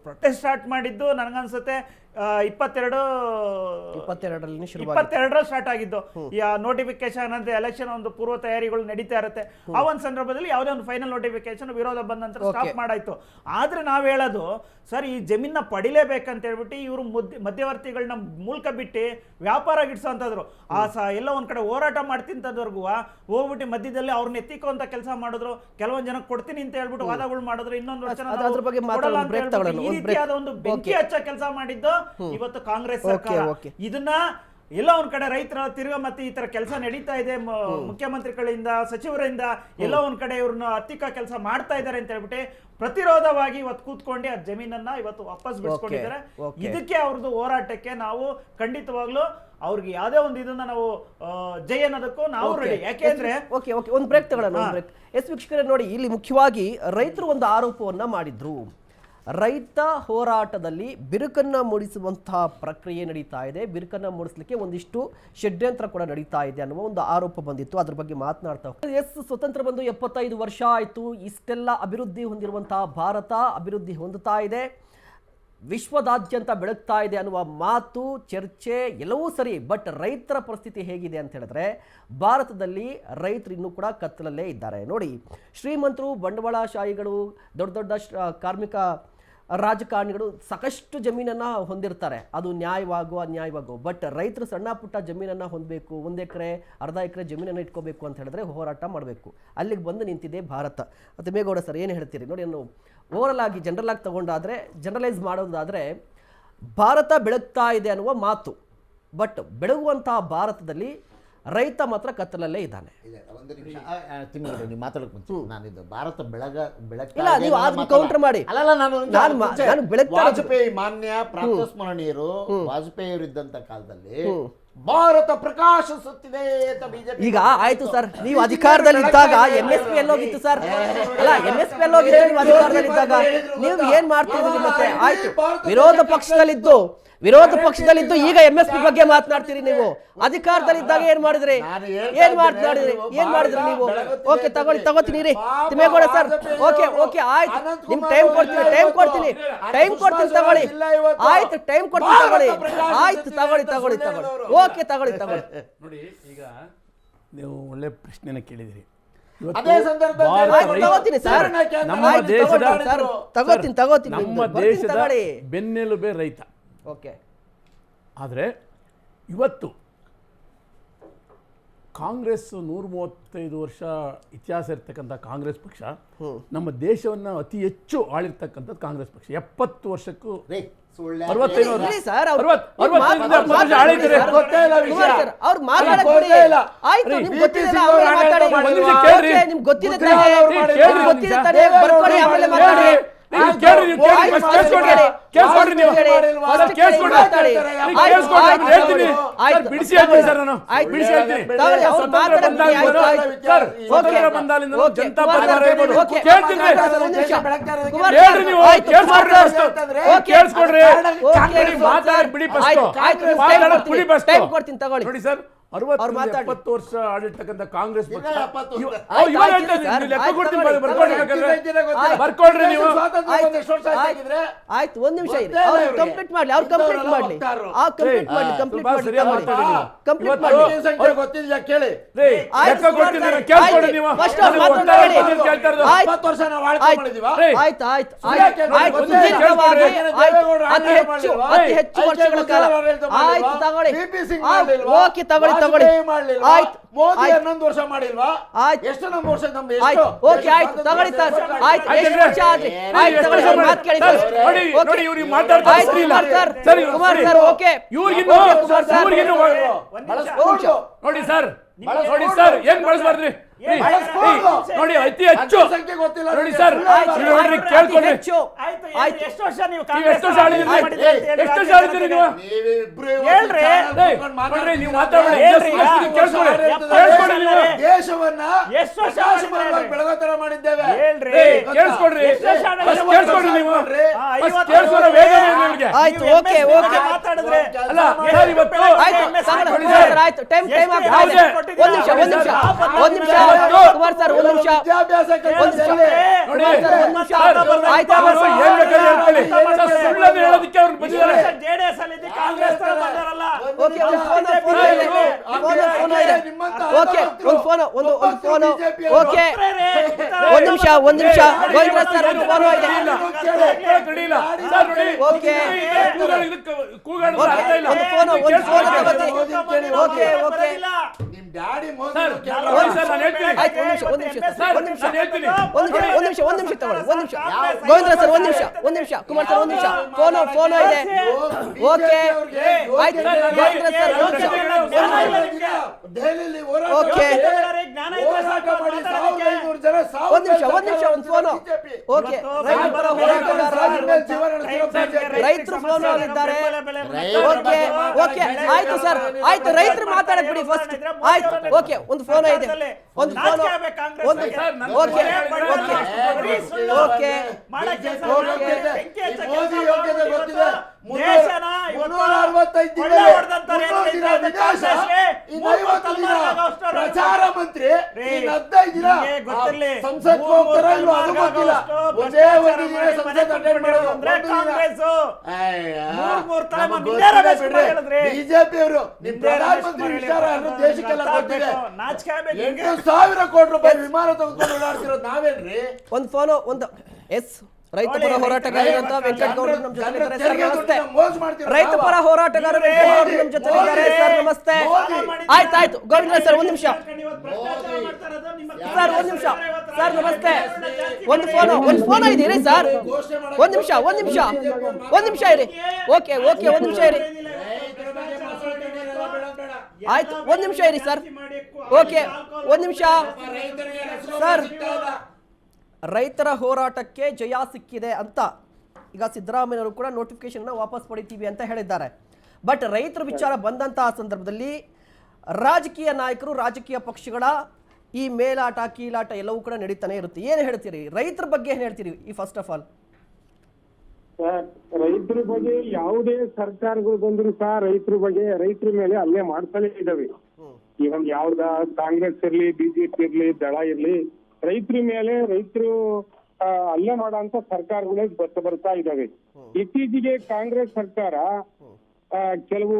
ಪ್ರೊಟೆಸ್ಟ್ ಸ್ಟಾರ್ಟ್ ಮಾಡಿದ್ದು ನನಗನ್ಸುತ್ತೆ 22 ಸ್ಟಾರ್ಟ್ ಆಗಿದ್ದು. ನೋಟಿಫಿಕೇಶನ್ ಅಂತ ಎಲೆಕ್ಷನ್ ಒಂದು ಪೂರ್ವ ತಯಾರಿಗಳು ನಡೀತಾ ಇರುತ್ತೆ. ಆ ಒಂದು ಸಂದರ್ಭದಲ್ಲಿ ಯಾವುದೇ ಒಂದು ಫೈನಲ್ ನೋಟಿಫಿಕೇಶನ್ ವಿರೋಧ ಬಂದ ನಂತರ ಸ್ಟಾಪ್ ಮಾಡಾಯ್ತು. ಆದ್ರೆ ನಾವು ಹೇಳೋದು ಸರ್, ಈ ಜಮೀನ ಪಡಿಲೇಬೇಕಂತ ಹೇಳ್ಬಿಟ್ಟು ಇವರು ಮಧ್ಯವರ್ತಿಗಳನ್ನ ಮೂಲಕ ಬಿಟ್ಟು ವ್ಯಾಪಾರ ಗಿಡ್ಸೋಂಥದ್ರು. ಎಲ್ಲ ಒಂದ್ ಕಡೆ ಹೋರಾಟ ಮಾಡ್ತಿಂತದ್ವರ್ಗು ಹೋಗ್ಬಿಟ್ಟು ಮಧ್ಯದಲ್ಲಿ ಅವ್ರನ್ನ ಎತ್ತಿಕೊಂತ ಕೆಲಸ ಮಾಡಿದ್ರು. ಕೆಲವೊಂದ್ ಜನ ಕೊಡ್ತೀನಿ ಅಂತ ಹೇಳ್ಬಿಟ್ಟು ವಾದಗಳು ಮಾಡಿದ್ರು. ಇನ್ನೊಂದು ಈ ರೀತಿಯಾದ ಒಂದು ಬೆಂಕಿ ಹಚ್ಚ ಕೆಲಸ ಮಾಡಿದ್ದು ಇವತ್ತು ಕಾಂಗ್ರೆಸ್ ಸರ್ಕಾರ. ಇದನ್ನ ಎಲ್ಲ ಒಂದ್ ಕಡೆ ರೈತರ ತಿರ್ಗ ಮತ್ತೆ ಈ ತರ ಕೆಲಸ ನಡೀತಾ ಇದೆ, ಮುಖ್ಯಮಂತ್ರಿಗಳಿಂದ ಸಚಿವರಿಂದ ಎಲ್ಲ ಒಂದ್ ಕಡೆ ಇವ್ರನ್ನ ಹತ್ತಿಕ್ಕ ಕೆಲಸ ಮಾಡ್ತಾ ಇದ್ದಾರೆ ಅಂತ ಹೇಳ್ಬಿಟ್ಟು ಪ್ರತಿರೋಧವಾಗಿ ಇವತ್ತು ಕೂತ್ಕೊಂಡು ಆ ಜಮೀನನ್ನ ಇವತ್ತು ವಾಪಸ್ ಬಿಡಿಸ್ಕೊಂಡಿದ್ದಾರೆ. ಇದಕ್ಕೆ ಅವ್ರದ್ದು ಹೋರಾಟಕ್ಕೆ ನಾವು ಖಂಡಿತವಾಗ್ಲೂ ಅವ್ರಿಗೆ ಯಾವುದೇ ಒಂದು ಇದನ್ನ ನಾವು ಜೈ ಅನ್ನೋದಕ್ಕೂ ನಾವು ರೆಡಿ. ಯಾಕೆಂದ್ರೆ ಒಂದು ಬ್ರೇಕ್ ತಗೊಳ್ಳೋಣ. ವೀಕ್ಷಕರೇ ನೋಡಿ, ಇಲ್ಲಿ ಮುಖ್ಯವಾಗಿ ರೈತರು ಒಂದು ಆರೋಪವನ್ನ ಮಾಡಿದ್ರು. ರೈತ ಹೋರಾಟದಲ್ಲಿ ಬಿರುಕನ್ನ ಮೂಡಿಸುವಂತಹ ಪ್ರಕ್ರಿಯೆ ನಡೀತಾ ಇದೆ, ಬಿರುಕನ್ನ ಮೂಡಿಸಲಿಕ್ಕೆ ಒಂದಿಷ್ಟು ಷಡ್ಯಂತ್ರ ಕೂಡ ನಡೀತಾ ಇದೆ ಅನ್ನುವ ಒಂದು ಆರೋಪ ಬಂದಿತ್ತು. ಅದ್ರ ಬಗ್ಗೆ ಮಾತನಾಡ್ತಾ ಸ್ವತಂತ್ರ ಬಂದು 75 ವರ್ಷ ಆಯಿತು. ಇಷ್ಟೆಲ್ಲ ಅಭಿವೃದ್ಧಿ ಹೊಂದಿರುವಂತಹ ಭಾರತ ಅಭಿವೃದ್ಧಿ ಹೊಂದುತ್ತಾ ಇದೆ, ವಿಶ್ವದಾದ್ಯಂತ ಬೆಳಗ್ತಾ ಇದೆ ಅನ್ನುವ ಮಾತು, ಚರ್ಚೆ ಎಲ್ಲವೂ ಸರಿ. ಬಟ್ ರೈತರ ಪರಿಸ್ಥಿತಿ ಹೇಗಿದೆ ಅಂತ ಹೇಳಿದ್ರೆ ಭಾರತದಲ್ಲಿ ರೈತರು ಇನ್ನೂ ಕೂಡ ಕತ್ತಲಲ್ಲೇ ಇದ್ದಾರೆ. ನೋಡಿ, ಶ್ರೀಮಂತರು, ಬಂಡವಾಳಶಾಹಿಗಳು, ದೊಡ್ಡ ದೊಡ್ಡ ಕಾರ್ಮಿಕ ರಾಜಕಾರಣಿಗಳು ಸಾಕಷ್ಟು ಜಮೀನನ್ನು ಹೊಂದಿರ್ತಾರೆ, ಅದು ನ್ಯಾಯವಾಗೋ ಅನ್ಯಾಯವಾಗೋ. ಬಟ್ ರೈತರು ಸಣ್ಣ ಪುಟ್ಟ ಜಮೀನನ್ನು ಹೊಂದಬೇಕು, 1 ಎಕರೆ ಅರ್ಧ ಎಕರೆ ಜಮೀನನ್ನು ಇಟ್ಕೋಬೇಕು ಅಂತ ಹೇಳಿದ್ರೆ ಹೋರಾಟ ಮಾಡಬೇಕು. ಅಲ್ಲಿಗೆ ಬಂದು ನಿಂತಿದೆ ಭಾರತ. ಮತ್ತು ಮೇಗೌಡ ಸರ್ ಏನು ಹೇಳ್ತೀರಿ? ನೋಡಿ, ನಾನು ಓವರಲ್ ಆಗಿ ಜನರಲ್ ಆಗಿ ತಗೊಂಡಾದರೆ, ಜನರಲೈಸ್ ಮಾಡೋದಾದರೆ ಭಾರತ ಬೆಳಗ್ತಾ ಇದೆ ಅನ್ನುವ ಮಾತು. ಬಟ್ ಬೆಳಗುವಂತಹ ಭಾರತದಲ್ಲಿ ರೈತ ಮಾತ್ರ ಕತ್ತಲಲ್ಲೇ ಇದ್ದಾನೆ. ನೀವು ಮಾತಾಡೋಕೆ ಮುಂಚೆ ನಾನಿದ್ದು ಭಾರತ ಇಲ್ಲ, ನೀವು ಆದ್ರೂ ಕೌಂಟರ್ ಮಾಡಿ. ವಾಜಪೇಯಿ ಮಾನ್ಯ ಪ್ರಾತಸ್ಮರಣೀಯರು ವಾಜಪೇಯಿ ಅವರು ಇದ್ದಂತ ಕಾಲದಲ್ಲಿ ಭಾರತ ಪ್ರಕಾಶಿಸುತ್ತಿದೆ ಅಂತ ಬಿಜೆಪಿ. ಈಗ ಆಯ್ತು ಸರ್, ನೀವು ಅಧಿಕಾರದಲ್ಲಿ ಇದ್ದಾಗ MSP ಎಲ್ಲೋಗಿತ್ತು ಸರ್? ಅಲ್ಲ, MSP ಎಲ್ಲೋಗಿತ್ತು ನೀವು ಅಧಿಕಾರದಲ್ಲಿ ಇದ್ದಾಗ? ನೀವು ಏನ್ ಮಾಡ್ತಿದ್ದೀರಿ ಮತ್ತೆ? ಆಯ್ತು, ವಿರೋಧ ಪಕ್ಷದಲ್ಲಿದ್ದು ಈಗ MSP ಬಗ್ಗೆ ಮಾತನಾಡ್ತೀರಿ ನೀವು. ಅಧಿಕಾರದಲ್ಲಿದ್ದಾಗ ಏನ್ ಮಾಡಿದ್ರಿ ನೀವು? ಓಕೆ, ತಗೋತೀನಿ ರೀ ತಿಮ್ಮೇಗೌಡ ಸರ್. ಓಕೆ ಆಯ್ತು, ನಿಮ್ ಟೈಮ್ ಕೊಡ್ತೀನಿ ತಗೊಳ್ಳಿ. ಆಯ್ತು, ಟೈಮ್ ಕೊಡ್ತೀನಿ ತಗೊಳ್ಳಿ. ಆಯ್ತು, ತಗೊಳ್ಳಿ. ಓಕೆ, ತಗೊಳ್ಳಿ. ನೋಡಿ, ಈಗ ನೀವು ಒಳ್ಳೆ ಪ್ರಶ್ನೆನ ಕೇಳಿದಿರಿ. ನಮ್ಮ ದೇಶದ ಬೆನ್ನೆಲುಬೆ ರೈತ. ಓಕೆ, ಆದರೆ ಇವತ್ತು ಕಾಂಗ್ರೆಸ್ 135 ವರ್ಷ ಇತಿಹಾಸ ಇರ್ತಕ್ಕಂಥ ಕಾಂಗ್ರೆಸ್ ಪಕ್ಷ ನಮ್ಮ ದೇಶವನ್ನು ಅತಿ ಹೆಚ್ಚು ಆಳಿರ್ತಕ್ಕಂಥದ್ದು ಕಾಂಗ್ರೆಸ್ ಪಕ್ಷ. 70 ವರ್ಷಕ್ಕೂ 65 ವರ್ಷ ಕೇಳ್ರಿ ನೀವು, ಕೇಳಿಸ್ಕೊಡ್ರಿ ನೀವು, ಬಿಡಿಸಿ ಹೇಳ್ತೀನಿ ಸರ್, ನಾನು ಬಿಡಿಸಿ ಹೇಳ್ತೀನಿ. ಸ್ವತಂತ್ರ ಬಂದಾಲಿಂದ ಜನತಾ ಪರಿವಾರ ಇರ್ಬೋದು, ಕೇಳ್ತೀನಿ ಹೇಳ್ರಿ ನೀವು, ಕೇಳಿಸ್ಕೊಡ್ರಿ, ಮಾತಾಡಿ ಬಿಡಿ ಫಸ್ಟ್, ಮಾತಾಡೋದು ಬಿಡಿ ಫಸ್ಟ್. ನೋಡಿ ಸರ್, 60-70 ವರ್ಷ ಆಡಿರ್ತಕ್ಕಂಥ ಕಾಂಗ್ರೆಸ್ ಪಕ್ಷ ಲೆಕ್ಕ ಕೊಡ್ತೀನಿ, ಬರ್ಕೊಳ್ರಿ ನೀವು. ಆಯ್ತು, ಒಂದ್ ನಿಮಿಷ ಇರಿ, ಅವ್ರು ಕಂಪ್ಲೀಟ್ ಮಾಡ್ಲಿ, ಅವ್ರು ಕಂಪ್ಲೀಟ್ ಮಾಡ್ಲಿ, ಗೊತ್ತಿದ್ಯಾ ಕೇಳಿ, ಲೆಕ್ಕ ಕೊಡ್ತೀನಿ, ಕೇಳ್ಕೊಡ್ರಿ ನೀವು. ಅತಿ ಹೆಚ್ಚು ವರ್ಷಗಳ ಕಾಲ ಆಯ್ತು, ತಗೊಳ್ಳಿ, ಓಕೆ, ತಗೊಳ್ಳಿ, ಮೋದಿ 11 ವರ್ಷ ಮಾಡಿಲ್ವಾ? ಎಷ್ಟು ನಮ್ಮ ವರ್ಷ, ನಮ್ದು ಎಷ್ಟು? ಓಕೆ, ಆಯ್ತು, ತಗೊಳ್ಳಿ ಸರ್, ಆಯ್ತು, ಎಷ್ಟು ವರ್ಷ ಆದ್ರಿ, ಆಯ್ತು, ತಗೊಳ್ಳಿ ಸರ್, ಮಾತು ಕೇಳಿ ಸರ್. ನೋಡಿ ಇವ್ರಿಗೆ ಮಾತಾಡ್ತಾ ಸರ್, ಕುಮಾರ್ ಸರ್, ಓಕೆ, ಇವ್ರಿಗಿನ್ನು ನೋಡಿ ಸರ್, ನೋಡಿ ಸರ್, ಏನ್ ಬಳಸಬಾರ್ದ್ರಿ ನೋಡಿ, ಅತಿ ಹೆಚ್ಚು ಸಂಖ್ಯೆ ಗೊತ್ತಿಲ್ಲ ನೋಡಿ ಸರ್, ನೋಡ್ರಿ, ಕೇಳ್ಕೊಂಡ್ರಿ, ಎಷ್ಟು ವರ್ಷ ನೀವು ಎಷ್ಟು ವರ್ಷ ಆಡಿದ್ರಿ ನೀವು? ನೋಡ್ರಿ, ನೀವು ಮಾತಾಡೋಣ, ಕೇಳಿಸ್ಕೊಡ್ರಿ ನೀವು, ದೇಶವನ್ನ ಬೆಳಗೋ ತರ ಮಾಡಿದ್ದೇವೆ, ಕೇಳಿಸ್ಕೊಡ್ರಿ, ಕೇಳಿಸ್ಕೊಡ್ರಿ ನೀವು, ಕೇಳಿಸ್ಕೊಡೋ ವೇಗ ನಿಮಗೆ. ಆಯ್ತು, ಓಕೆ, ಓಕೆ, ಮಾತಾಡಿದ್ರೆ ಅಲ್ಲ ಸರ್, ಇವತ್ತು ಆಯ್ತು, ಆಯ್ತು, ಟೈಮ್ ಆಗಿದೆ, ಒಂದ್ ನಿಮಿಷ, ಕುಮಾರ್ ಸರ್, ಒಂದ್ ನಿಮಿಷ, ವಿದ್ಯಾಭ್ಯಾಸಕ್ಕೆ ನೋಡಿ ಆಯ್ತು, ಅವರು ಏನ್ ಬೇಕಾದ್ರೆ ಹೇಳ್ಕೊಳ್ಳಿ, ಸುಳ್ಳನ್ನು ಹೇಳೋದಕ್ಕೆ ಅವ್ರು ಬಂದಿದ್ದಾರೆ. ಜೆಡಿಎಸ್ ಅಲ್ಲಿ ಕಾಂಗ್ರೆಸ್ ಬಂದಾರಲ್ಲ, ಓಕೆ, ಒಂದು ಫೋನ್ ಇದೆ, ಓಕೆ, ಒಂದು ಫೋನ್, ಓಕೆ, ಒಂದ್ ನಿಮಿಷ, ಗೋವಿಂದ ಸರ್, ಒಂದು ಫೋನ್ ಇದೆ, ಓಕೆ, ಒಂದು ಫೋನ್ ತಗೋತೀನಿ, ಓಕೆ, ನಿಮ್ ಡ್ಯಾಡಿ ಒಂದ್ ನಿಮಿಷ ತಗೊಳ್ಳಿ, ಗೋವಿಂದ್ರ ಸರ್, ಒಂದ್ ನಿಮಿಷ, ಕುಮಾರ್ ಸರ್, ಒಂದ್ ನಿಮಿಷ, ಫೋನ್ ಇದೆ, ಓಕೆ, ಆಯ್ತು, ಗೋವಿಂದ್ರ ಸರ್, ದೆಹಲಿಯಲ್ಲಿ ಓಕೆ, ಒಂದ್ ನಿಮಿಷ, ಒಂದು ಫೋನ್, ಓಕೆ, ರೈತರು ಫೋನ್ ಇದ್ದಾರೆ, ಓಕೆ, ಆಯ್ತು ಸರ್, ಆಯ್ತು, ರೈತರು ಮಾತಾಡಕ್ ಬಿಡಿ ಫಸ್ಟ್, ಆಯ್ತು, ಓಕೆ, ಒಂದು ಫೋನ್ ಇದೆ, ಒಂದು ಫೋನ್, ಓಕೆ, ಓಕೆ, ಮೋದಿ ಯೋಗ್ಯತೆ ಗೊತ್ತಿದೆ, ಪ್ರಚಾರ ಮಂತ್ರಿ, 15 ದಿನ ಸಂಸತ್ ಹೋಗ್ತಾರ ಇಲ್ವೋ ಅದು ಗೊತ್ತಿಲ್ಲ, ಒಂದೇ ಒಂದು ದಿನ ಸಂಸತ್ ಅಟೆಂಡ್ ಮಾಡೋದು. ಬಿಜೆಪಿ ಅವರು ನಿಮ್ ಪ್ರಧಾನಮಂತ್ರಿ ವಿಚಾರ ದೇಶಕ್ಕೆಲ್ಲ ಗೊತ್ತಿದೆ, 8,000 ಕೋಟಿ ರೂಪಾಯಿ ವಿಮಾನ ತೆಗೆದುಕೊಂಡು ಓಡಾಡ್ತಿರೋದು ನಾವೇನ್ರಿ? ಒಂದು ಫೋನು, ಒಂದು ಎಸ್, ರೈತ ಪರ ಹೋರಾಟಗಾರರಂತ ವೆಂಕಟಗೌಡರು ನಮ್ಮ ಜೊತೆ ಇದ್ದಾರೆ ಸರ್, ನಮಸ್ತೆ. ರೈತ ಪರ ಹೋರಾಟಗಾರರು ವೆಂಕಟಗೌಡರು ನಮ್ಮ ಜೊತೆ ಇದ್ದಾರೆ ಸರ್, ನಮಸ್ತೆ. ಆಯ್ತು, ಗೋವಿಂದ ಸರ್, ಒಂದ್ ನಿಮಿಷ ಸರ್, ಸರ್, ನಮಸ್ತೆ. ಒಂದು ಫೋನ್ ಇದೀರಿ ಸರ್, ಒಂದ್ ನಿಮಿಷ ಇರಿ, ಓಕೆ, ಒಂದ್ ನಿಮಿಷ ಇರಿ, ಆಯ್ತು, ಒಂದ್ ನಿಮಿಷ ಇರಿ ಸರ್, ಓಕೆ, ಒಂದ್ ನಿಮಿಷ ಸರ್. ರೈತರ ಹೋರಾಟಕ್ಕೆ ಜಯ ಸಿಕ್ಕಿದೆ ಅಂತ ಈಗ ಸಿದ್ದರಾಮಯ್ಯವರು ಕೂಡ ನೋಟಿಫಿಕೇಶನ್ ವಾಪಸ್ ಪಡಿತೀವಿ ಅಂತ ಹೇಳಿದ್ದಾರೆ. ಬಟ್ ರೈತರ ವಿಚಾರ ಬಂದಂತಹ ಸಂದರ್ಭದಲ್ಲಿ ರಾಜಕೀಯ ನಾಯಕರು, ರಾಜಕೀಯ ಪಕ್ಷಗಳ ಈ ಮೇಲಾಟ ಕೀಲಾಟ ಎಲ್ಲವೂ ಕೂಡ ನಡೀತಾನೆ ಇರುತ್ತೆ. ಏನು ಹೇಳ್ತೀರಿ ರೈತರ ಬಗ್ಗೆ, ಏನು ಹೇಳ್ತೀರಿ ಈ ಫಸ್ಟ್ ಆಫ್ ಆಲ್? ರೈತರ ಬಗ್ಗೆ ಯಾವುದೇ ಸರ್ಕಾರಗಳು ಬಂದ್ರು ಸಹ ರೈತರ ಮೇಲೆ ಹಲ್ಲೆ ಮಾಡ್ತಾನೆ ಇದಾವೆ. ಇವನ್ ಯಾವ್ದ ಕಾಂಗ್ರೆಸ್ ಇರ್ಲಿ, ಬಿಜೆಪಿ ಇರ್ಲಿ, ದಳ ಇರ್ಲಿ, ರೈತರ ಮೇಲೆ ರೈತರು ಹಲ್ಲೆ ಮಾಡೋಂತ ಸರ್ಕಾರಗಳೇ ಬರ್ತಾ ಇದಾವೆ. ಇತ್ತೀಚೆಗೆ ಕಾಂಗ್ರೆಸ್ ಸರ್ಕಾರ ಕೆಲವು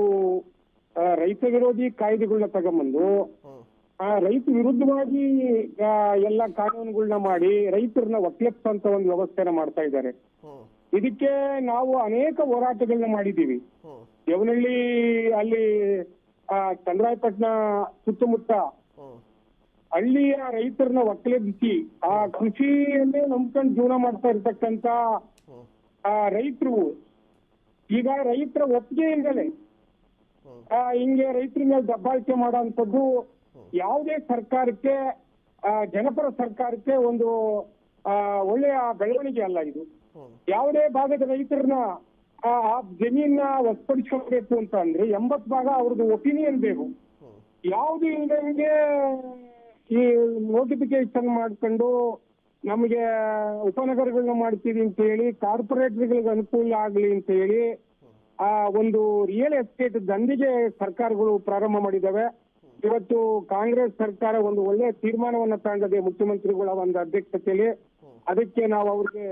ರೈತ ವಿರೋಧಿ ಕಾಯ್ದೆಗಳನ್ನ ತಗೊಂಬಂದು ರೈತ ವಿರುದ್ಧವಾಗಿ ಎಲ್ಲ ಕಾನೂನುಗಳನ್ನ ಮಾಡಿ ರೈತರನ್ನ ಒಕ್ಕಲೆಪ್ಸಂತ ಒಂದು ವ್ಯವಸ್ಥೆನ ಮಾಡ್ತಾ ಇದ್ದಾರೆ. ಇದಕ್ಕೆ ನಾವು ಅನೇಕ ಹೋರಾಟಗಳನ್ನ ಮಾಡಿದ್ದೀವಿ. ದೇವನಹಳ್ಳಿ ಅಲ್ಲಿ ಚಂದ್ರಾಯಪಟ್ಟಣ ಸುತ್ತಮುತ್ತ ಹಳ್ಳಿಯ ರೈತರನ್ನ ಒಕ್ಕಲೆಬ್ಬಿಸಿ ಆ ಕೃಷಿಯನ್ನೇ ನಂಬ್ಕೊಂಡು ಜೀವನ ಮಾಡ್ತಾ ಇರ್ತಕ್ಕಂತ ರೈತರು ಈಗ ರೈತರ ಒಪ್ಪಿಗೆ ಇಲ್ದಲೆ ಹಿಂಗೆ ರೈತರ ಮೇಲೆ ದಬ್ಬಾಳಿಕೆ ಮಾಡೋಂಥದ್ದು ಯಾವುದೇ ಸರ್ಕಾರಕ್ಕೆ, ಜನಪರ ಸರ್ಕಾರಕ್ಕೆ ಒಂದು ಒಳ್ಳೆಯ ಬೆಳವಣಿಗೆ ಅಲ್ಲ ಇದು. ಯಾವುದೇ ಭಾಗದ ರೈತರನ್ನ ಆ ಜಮೀನ ವಶಪಡಿಸ್ಕೊಳ್ಬೇಕು ಅಂತ ಅಂದ್ರೆ 80 ಭಾಗ ಅವ್ರದ್ದು ಒಪಿನಿಯನ್ ಬೇಕು. ಯಾವ್ದು ಇಲ್ದಂಗೆ ಈ ನೋಟಿಫಿಕೇಶನ್ ಮಾಡ್ಕೊಂಡು ನಮಗೆ ಉಪನಗರಗಳನ್ನ ಮಾಡ್ತೀವಿ ಅಂತ ಹೇಳಿ ಕಾರ್ಪೊರೇಟ್ಗಳಿಗೆ ಅನುಕೂಲ ಆಗ್ಲಿ ಅಂತ ಹೇಳಿ ಆ ಒಂದು ರಿಯಲ್ ಎಸ್ಟೇಟ್ ದಂಧೆಗೆ ಸರ್ಕಾರಗಳು ಪ್ರಾರಂಭ ಮಾಡಿದ್ದಾವೆ. ಇವತ್ತು ಕಾಂಗ್ರೆಸ್ ಸರ್ಕಾರ ಒಂದು ಒಳ್ಳೆಯ ತೀರ್ಮಾನವನ್ನ ತಗೊಂಡಿದೆ ಮುಖ್ಯಮಂತ್ರಿಗಳ ಒಂದು ಅಧ್ಯಕ್ಷತೆಯಲ್ಲಿ. ಅದಕ್ಕೆ ನಾವು ಅವ್ರಿಗೆ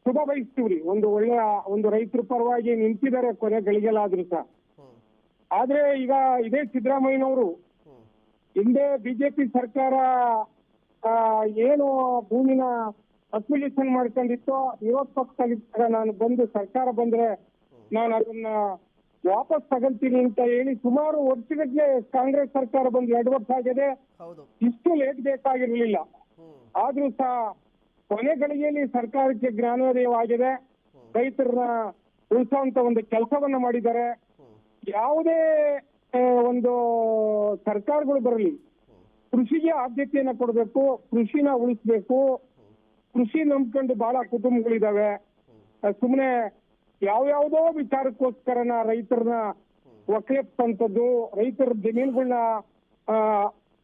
ಶುಭ ಬಯಸ್ತೀವ್ರಿ. ಒಂದು ಒಳ್ಳೆಯ ಒಂದು ರೈತರ ಪರವಾಗಿ ನಿಂತಿದ್ದಾರೆ ಕೊನೆ ಗಳಿಗೆಲಾದ್ರೂ ಸಹ. ಆದ್ರೆ ಈಗ ಇದೇ ಸಿದ್ದರಾಮಯ್ಯನವರು ಹಿಂದೆ ಬಿಜೆಪಿ ಸರ್ಕಾರ ಏನು ಭೂಮಿನ ಅಕ್ವಿಜಿಷನ್ ಮಾಡ್ಕೊಂಡಿತ್ತು, ವಿರೋಧ ಪಕ್ಷದಲ್ಲಿದ್ದಾಗ ನಾನು ಬಂದು ಸರ್ಕಾರ ಬಂದ್ರೆ ನಾನು ಅದನ್ನ ವಾಪಸ್ ತಗೊಳ್ತೀನಿ ಅಂತ ಹೇಳಿ ಸುಮಾರು ವರ್ಷಗಟ್ಟಲೆ ಕಾಂಗ್ರೆಸ್ ಸರ್ಕಾರ ಬಂದು 2 ವರ್ಷ ಆಗಿದೆ. ಇಷ್ಟು ಲೇಟ್ ಬೇಕಾಗಿರ್ಲಿಲ್ಲ. ಆದ್ರೂ ಸಹ ಕೊನೆ ಗಳಿಗೆಯಲ್ಲಿ ಸರ್ಕಾರಕ್ಕೆ ಜ್ಞಾನೋದಯವಾಗಿದೆ. ರೈತರನ್ನ ಉಳಿಸುವಂತ ಒಂದು ಕೆಲಸವನ್ನ ಮಾಡಿದ್ದಾರೆ. ಯಾವುದೇ ಒಂದು ಸರ್ಕಾರಗಳು ಬರಲಿ, ಕೃಷಿಗೆ ಆದ್ಯತೆಯನ್ನ ಕೊಡಬೇಕು, ಕೃಷಿನ ಉಳಿಸ್ಬೇಕು. ಕೃಷಿ ನಂಬ್ಕೊಂಡು ಬಹಳ ಕುಟುಂಬಗಳಿದಾವೆ. ಸುಮ್ಮನೆ ಯಾವ್ಯಾವ್ದೋ ವಿಚಾರಕ್ಕೋಸ್ಕರನ ರೈತರನ್ನ ಒಕ್ಕಲೆಪ್ಪಂಥದ್ದು, ರೈತರ ಜಮೀನುಗಳನ್ನ